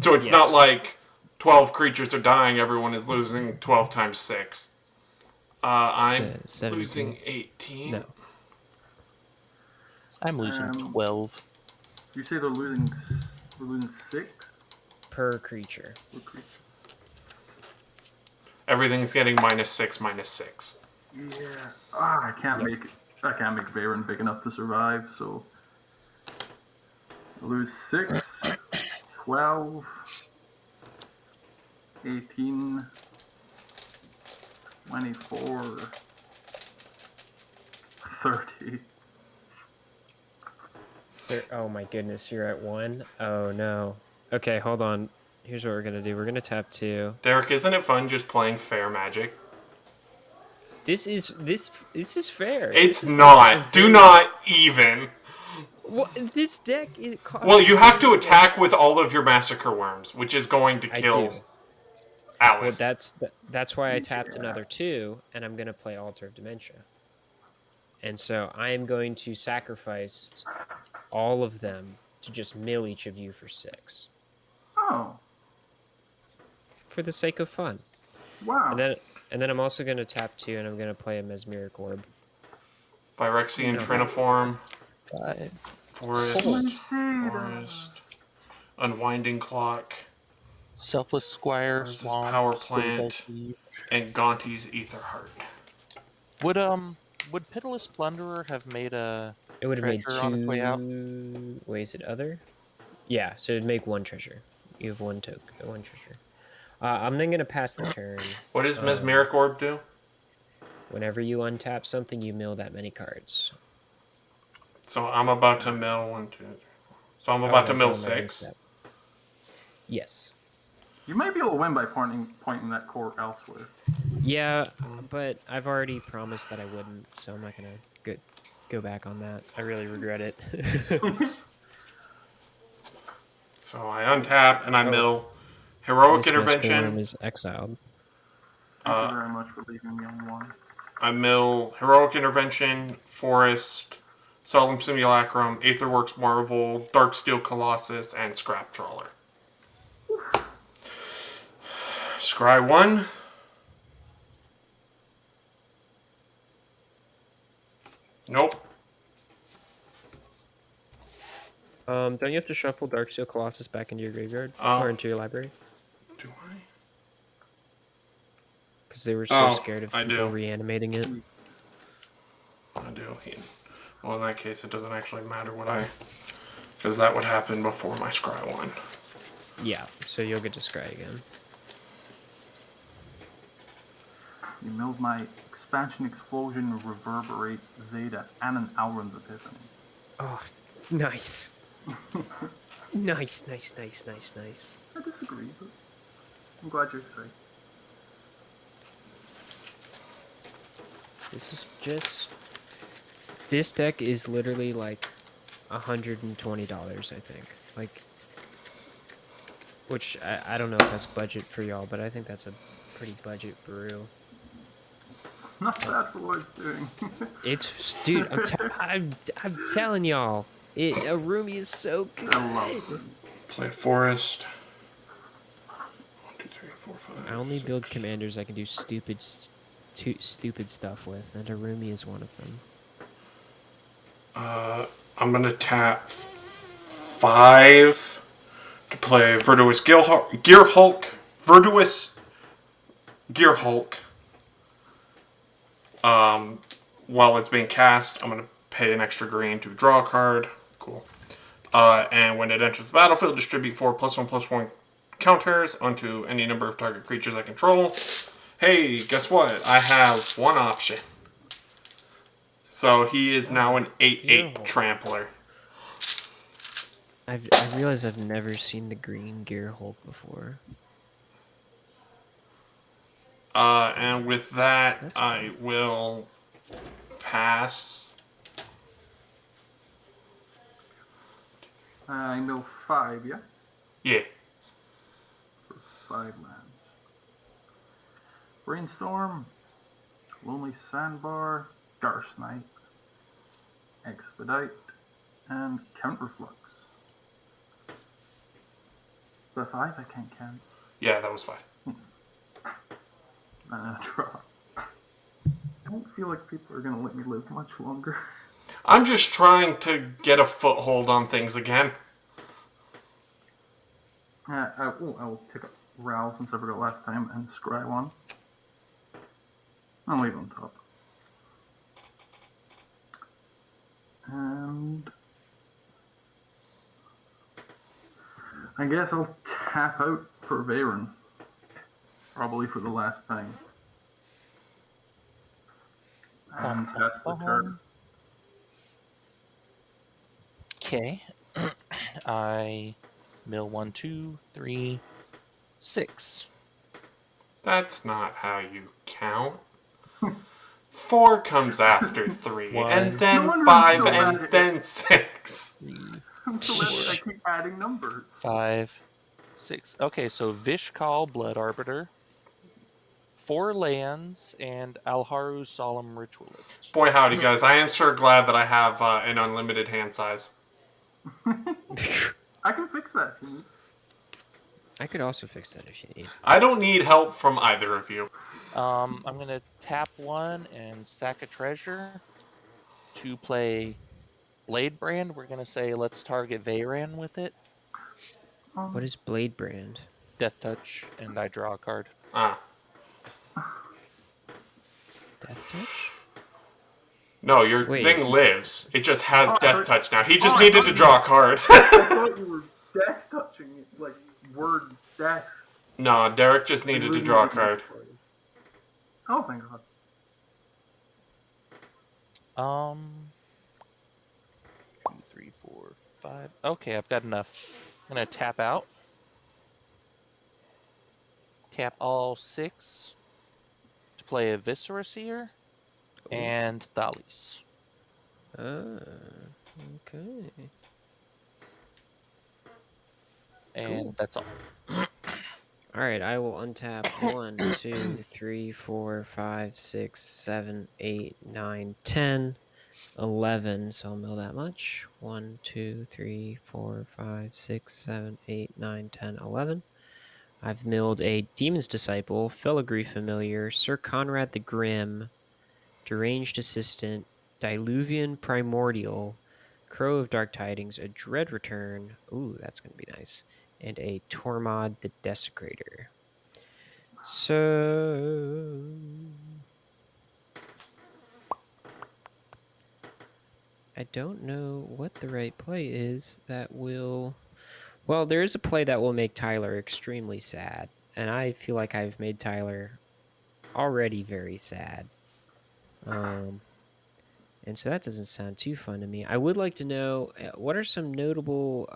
So it's not like 12 creatures are dying. Everyone is losing 12 times 6. I'm 17. losing 18. No. I'm losing 12. You say they're losing 6 Per creature. per creature. Everything's getting -6, -6. Yeah. I can't make Veyran big enough to survive, so lose 6, 12, 18, 24, 30. Oh my goodness, you're at 1? Oh no. Okay, hold on. Here's what we're gonna do. We're gonna tap 2. Derek, isn't it fun just playing fair Magic? This is fair. It's This is not. like a Do very- not even. What this deck? It costs. Well, you have to me, attack with all of your Massacre Worms, which is going to I kill do. Well, Alice. that's why I tapped another 2, and I'm gonna play Altar of Dementia. And so I am going to sacrifice all of them to just mill each of you for 6, Oh, for the sake of fun. wow. And then I'm also gonna tap 2, and I'm gonna play a Mesmeric Orb. Phyrexian No. Triniform, 5. Forest, Unwinding Clock, Selfless Squire, Versus Swamp, Power Citadel Plant. Siege. and Gaunty's Aetherheart. Would Pitiless Plunderer have made a It would have made treasure on its way out? 2. Wait, is it other? Yeah, so it'd make 1 treasure. You have 1 token, 1 treasure. I'm then gonna pass the turn. What does Mesmeric Orb do? Whenever you untap something, you mill that many cards. So I'm about to mill 1, 2. So I'm Oh, about to then mill tell 'em my 6. step. Yes. You might be able to win by pointing that core elsewhere. Yeah, but I've already promised that I wouldn't, so I'm not gonna go back on that. I really regret it. So I untap and I Oh. mill Heroic This Mescal Worm Intervention. is exiled. Thank you very much for leaving me on 1. I mill Heroic Intervention, Forest, Solemn Simulacrum, Aetherworks Marvel, Darksteel Colossus, and Scrap Trawler. Scry 1. Nope. Don't you have to shuffle Darksteel Colossus back into your graveyard or into your library? Do I? Because they were so Oh, scared of I people do. reanimating it. I do. Well, in that case, it doesn't actually matter what I... Because that would happen before my Scry 1. Yeah, so you'll get to scry again. You milled my Expansion Explosion, Reverberate, Zeta, and an Auron's Epiphany. Oh, nice. Nice. I disagree, but I'm glad you're excited. This deck is literally like $120, I think. Like, which I don't know if that's budget for y'all, but I think that's a pretty budget brew. Not bad for what it's doing. Dude, I'm telling y'all, Arumi is so good. I love it. Play forest. 1, 2, 3, 4, 5. I only 6. build commanders I can do stupid stuff with, and Arumi is one of them. I'm gonna tap 5 to play Virtuous Gear Hulk. Virtuous Gear Hulk. While it's being cast, I'm gonna pay an extra green to draw a card. Cool. And when it enters the battlefield, distribute 4 +1/+1 counters onto any number of target creatures I control. Hey, guess what? I have one option. So he is now an 8/8 trampler. I realize I've never seen the green Gear Hulk before. And with that, That's I will pass. I know 5, yeah? Yeah. For 5 lands. Brainstorm, Lonely Sandbar, Garsnipe, Expedite, and Counterflux. Is that 5? I can't count. Yeah, that was 5. Draw. I don't feel like people are going to let me live much longer. I'm just trying to get a foothold on things again. I'll pick up Ral since I forgot last time and scry 1. I'll leave on top. And I guess I'll tap out for Veyran. Probably for the last time. And pass the turn. Okay. I mill 1, 2, 3, 6. That's not how you count. 4 comes after 3, One. and then No wonder 5, I'm so and bad. then 6. 3, I'm so bad I keep adding numbers. 5, 6. Okay, so Vishkal, Blood Arbiter, 4 lands, and Alharu, Solemn Ritualist. Boy howdy, guys. I am sure glad that I have an unlimited hand size. I can fix that if you need. I could also fix that if you need. I don't need help from either of you. I'm going to tap 1 and sack a treasure to play Blade Brand. We're going to say let's target Veyran with it. What is Blade Brand? Death Touch, and I draw a card. Ah. Death Touch? No, your Wait. thing lives. It just has Oh, Death Touch now. He just I needed thought to draw a card. I thought you were death touching it, like word death. No, Derek just needed to draw a card. Oh, thank God. 2, 3, 4, 5. Okay, I've got enough. I'm going to tap out. Tap all 6 to play a Viscera Seer and Thalisse. Okay. And Cool. that's all. Alright, I will untap 1, 2, 3, 4, 5, 6, 7, 8, 9, 10, 11. So I'll mill that much. 1, 2, 3, 4, 5, 6, 7, 8, 9, 10, 11. I've milled a Demon's Disciple, Filigree Familiar, Sir Conrad the Grim, Deranged Assistant, Diluvian Primordial, Crow of Dark Tidings, a Dread Return. Ooh, that's going to be nice. And a Tormod the Desecrator. So I don't know what the right play is that will... Well, there is a play that will make Tyler extremely sad. And I feel like I've made Tyler already very sad. And so that doesn't sound too fun to me. I would like to know, what are some notable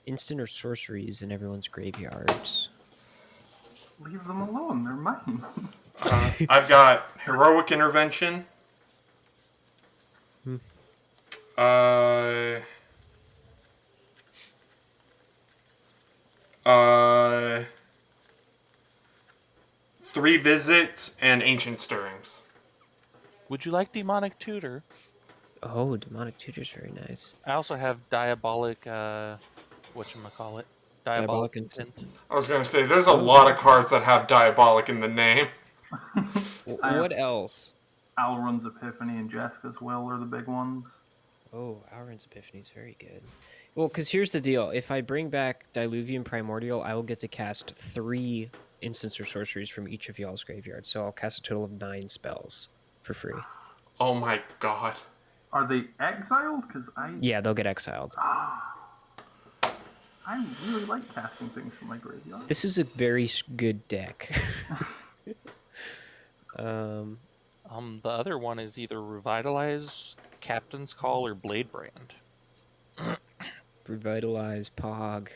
instant or sorceries in everyone's graveyards? Leave them alone. They're mine. I've got Heroic Intervention. 3 Visits, and Ancient Stirrings. Would you like Demonic Tutor? Oh, Demonic Tutor's very nice. I also have Diabolic, whatchamacallit? Diabolic Intent. I was going to say, there's a lot of cards that have Diabolic in the name. What else? Alrund's Epiphany and Jessica's Will are the big ones. Oh, Alrund's Epiphany is very good. Well, because here's the deal. If I bring back Diluvian Primordial, I will get to cast 3 instants or sorceries from each of y'all's graveyards. So I'll cast a total of 9 spells for free. Oh my god. Are they exiled? Yeah, they'll get exiled. I really like casting things from my graveyard. This is a very good deck. The other one is either Revitalize, Captain's Call, or Blade Brand. Revitalize, Pog.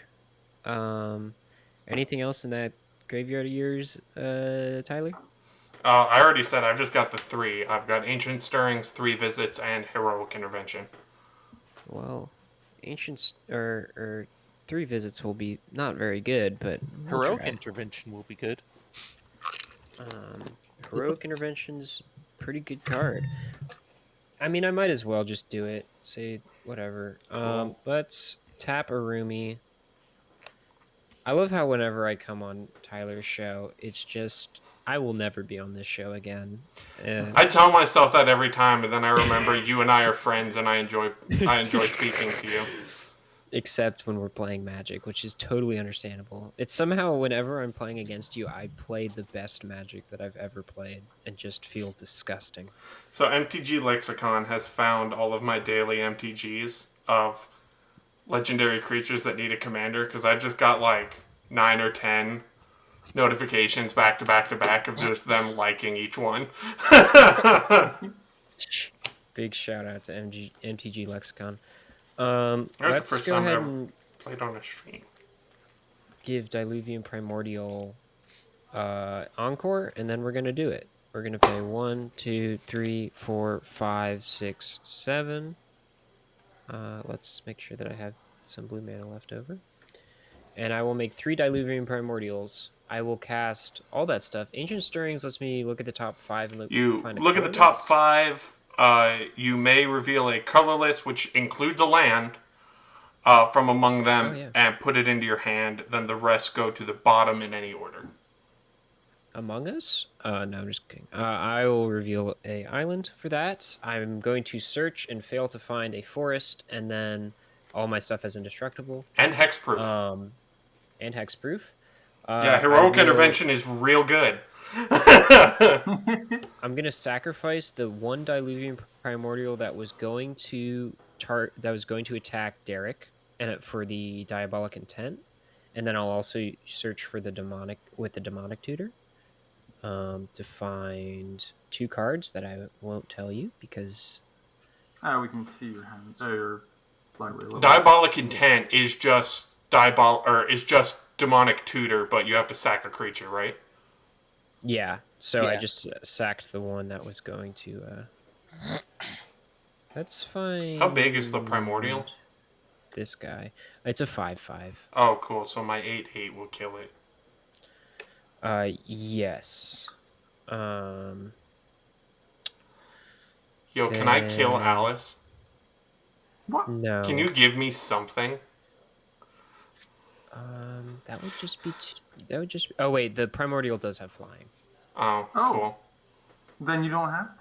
Anything else in that graveyard of yours, Tyler? I already said I've just got the 3. I've got Ancient Stirrings, 3 Visits, and Heroic Intervention. Well, or 3 Visits will be not very good, but we'll Heroic try. Intervention will be good. Heroic Intervention's pretty good card. I mean, I might as well just do it. Say whatever. Let's tap Araumi. I love how whenever I come on Tyler's show, it's just I will never be on this show again. I tell myself that every time, and then I remember you and I are friends, and I enjoy speaking to you. Except when we're playing Magic, which is totally understandable. It's somehow whenever I'm playing against you, I play the best Magic that I've ever played and just feel disgusting. So MTG Lexicon has found all of my daily MTGs of legendary creatures that need a commander, because I just got like 9 or 10 notifications back to back to back of just them liking each one. Big shout out to MTG Lexicon. That's the Let's first go time I ahead ever and played on a stream. give Diluvian Primordial Encore, and then we're going to do it. We're going to pay 1, 2, 3, 4, 5, 6, 7. Let's make sure that I have some blue mana left over. And I will make 3 Diluvian Primordials. I will cast all that stuff. Ancient Stirrings lets me look at the top 5 and find a Look at the top 5. You may reveal a colorless, which includes a land, from among them, and put it into your hand. Then the rest go to the bottom in any order. Among Us? No, I'm just kidding. I will reveal a island for that. I'm going to search and fail to find a forest, and then all my stuff is indestructible. And hexproof. And hexproof. Yeah, Heroic Intervention is real good. I'm gonna sacrifice the 1 Diluvian Primordial that was going to attack Derek, and for the Diabolic Intent, and then I'll also search for the Demonic Tutor, to find 2 cards that I won't tell you because. We can see your hands. Diabolic Intent is just Demonic Tutor, but you have to sack a creature, right? Yeah, so I just sacked the one that was going to... That's fine. How big is the Primordial? This guy. It's a 5/5. Oh, cool. So my 8/8 will kill it. Yes. Yo, can I kill Alice? What? No. Can you give me something? That would just be... Oh, wait, the Primordial does have flying. Oh, cool. Then you don't have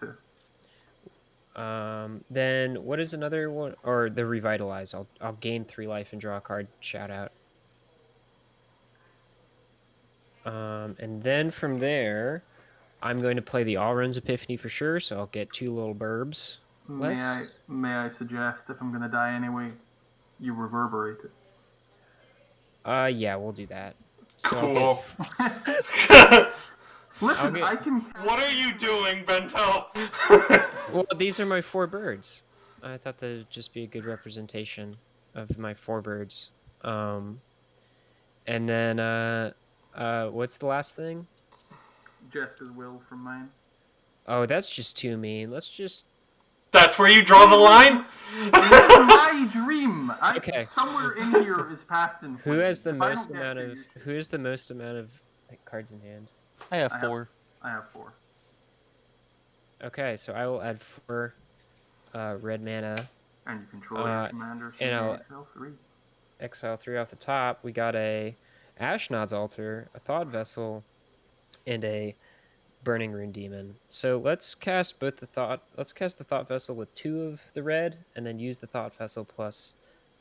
to. Then what is another one? Or the Revitalize. I'll gain 3 life and draw a card. Shout out. And then from there, I'm going to play the Alrund's Epiphany for sure, so I'll get 2 little burbs. May I suggest, if I'm going to die anyway, you reverberate it? Yeah, we'll do that. So cool. Listen, I can... What are you doing, Bento? Well, these are my 4 birds. I thought that would just be a good representation of my 4 birds. And then, what's the last thing? Jessica's Will from mine. Oh, that's just too mean. Let's just... That's where you draw the line? My dream. Okay. Somewhere in here is past and Who has the most amount of cards in hand? I have I have- 4. I have 4. Okay, so I will add 4 red mana. And you control your commander, so and you I'll- can exile 3. Exile 3 off the top. We got a Ashnod's Altar, a Thought Vessel, and a Burning Rune Demon. So let's cast both the Thought. Let's cast the Thought Vessel with 2 of the red, and then use the Thought Vessel plus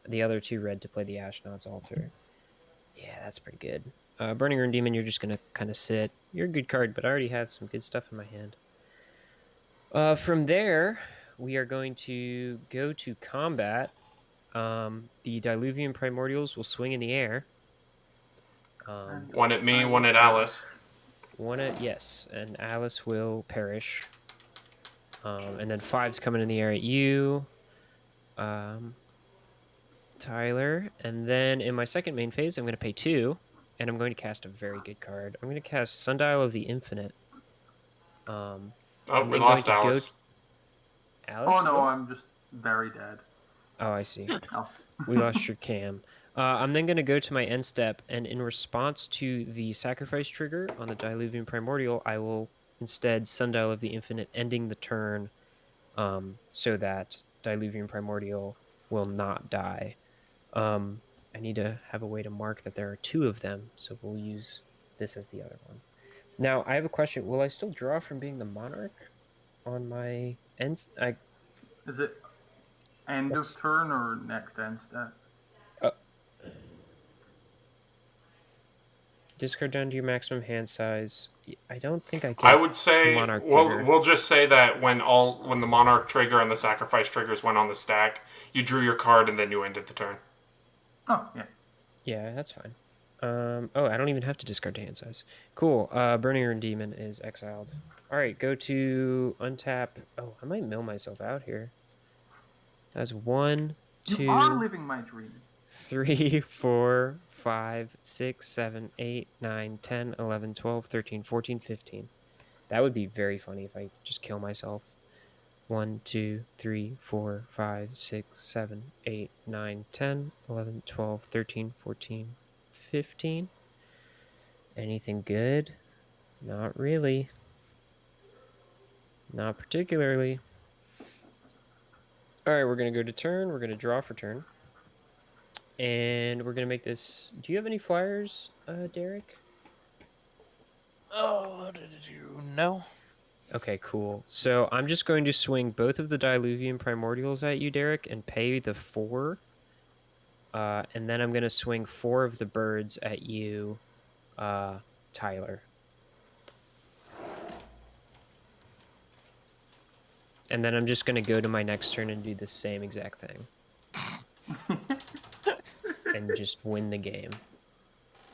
the other 2 red to play the Ashnod's Altar. Yeah, that's pretty good. Burning Rune Demon, you're just gonna kind of sit. You're a good card, but I already have some good stuff in my hand. From there, we are going to go to combat. The Diluvian Primordials will swing in the air. One at me, one at Alice. Yes, and Alice will perish. And then 5's coming in the air at you, Tyler. And then in my second main phase, I'm going to pay 2, and I'm going to cast a very good card. I'm going to cast Sundial of the Infinite. Oh, I'm we then lost going to Alice. Alice? Oh no, What? I'm just very dead. Oh, I see. Oh. We lost your cam. I'm then going to go to my end step, and in response to the sacrifice trigger on the Diluvian Primordial, I will instead Sundial of the Infinite, ending the turn, so that Diluvian Primordial will not die. I need to have a way to mark that there are 2 of them, so we'll use this as the other one. Now, I have a question. Will I still draw from being the Monarch on my end? Is it end of turn or next end step? Discard down to your maximum hand size. I don't think I can. I would say Monarch trigger. we'll just say that when the Monarch trigger and the Sacrifice triggers went on the stack, you drew your card and then you ended the turn. Oh, yeah. Yeah, that's fine. Oh, I don't even have to discard to hand size. Cool. Burning Rune Demon is exiled. All right, go to untap. Oh, I might mill myself out here. That's 1, You 2, are living my dream. 3, 4, 5, 6, 7, 8, 9, 10, 11, 12, 13, 14, 15. That would be very funny if I just kill myself. 1, 2, 3, 4, 5, 6, 7, 8, 9, 10, 11, 12, 13, 14, 15. Anything good? Not really. Not particularly. Alright, we're going to go to turn. We're going to draw for turn. And we're going to make this... Do you have any flyers, Derek? Oh, did you know? Okay, cool. So I'm just going to swing both of the Diluvian Primordials at you, Derek, and pay the 4. And then I'm going to swing 4 of the birds at you, Tyler. And then I'm just going to go to my next turn and do the same exact thing. And just win the game.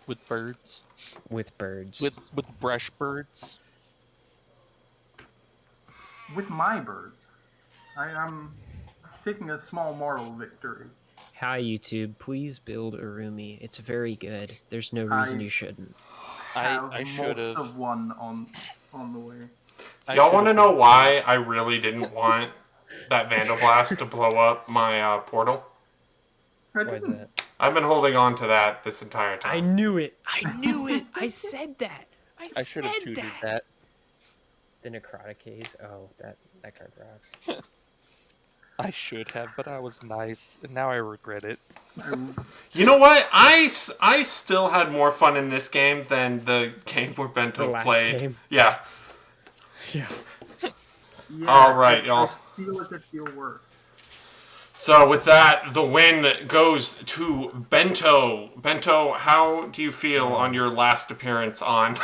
With birds? With birds. With brush birds? With my birds. I am taking a small moral victory. Hi, YouTube. Please build Araumi. It's very good. There's no reason you shouldn't. I should most have. of one on the way. Y'all want to know why I really didn't want that Vandal Blast to blow up my portal? I Why is didn't. that? I've been holding on to that this entire time. I knew it. I knew it. I said that. I should have tutored that. The Necrotic Haze. Oh, that card rocks. I should have, but I was nice, and now I regret it. You know what? I still had more fun in this game than the game where Bento The last played. game. Yeah. Yeah. Yeah, All right, y'all. I feel like I feel worse. So with that, the win goes to Bento. Bento, how do you feel on your last appearance on?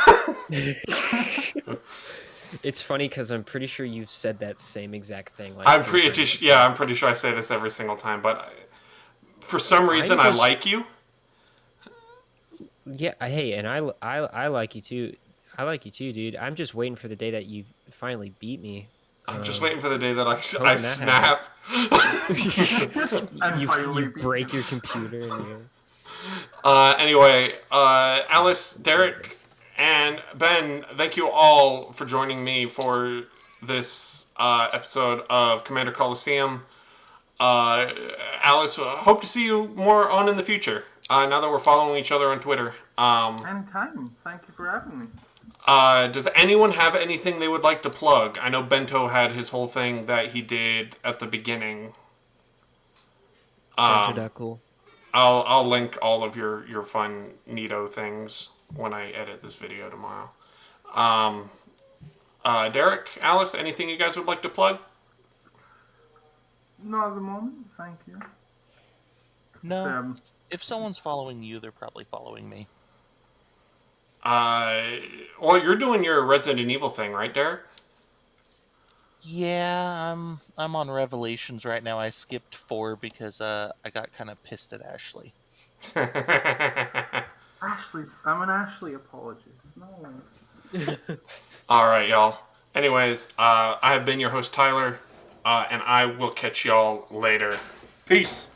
It's funny because I'm pretty sure you've said that same exact thing. Like I'm 3 pretty times. I'm pretty sure I say this every single time, but for some reason I just- like you. Yeah. Hey, and I like you too. I like you too, dude. I'm just waiting for the day that you finally beat me. I'm just waiting for the day that I that snap. And finally you beat break him. your computer and you. Anyway, Alice, Derek, and Ben, thank you all for joining me for this episode of Commander Colosseum. Alice, hope to see you more on in the future. Now that we're following each other on Twitter. Anytime. Thank you for having me. Does anyone have anything they would like to plug? I know Bento had his whole thing that he did at the beginning. Cool. I'll link all of your fun neato things when I edit this video tomorrow. Derek, Alice, anything you guys would like to plug? Not at the moment, thank you. No. If someone's following you, they're probably following me. Well, you're doing your Resident Evil thing, right, Derek? Yeah, I'm on Revelations right now. I skipped 4 because I got kind of pissed at Ashley. Ashley, I'm an Ashley apologist. No. All right, y'all. Anyways, I have been your host, Tyler, and I will catch y'all later. Peace.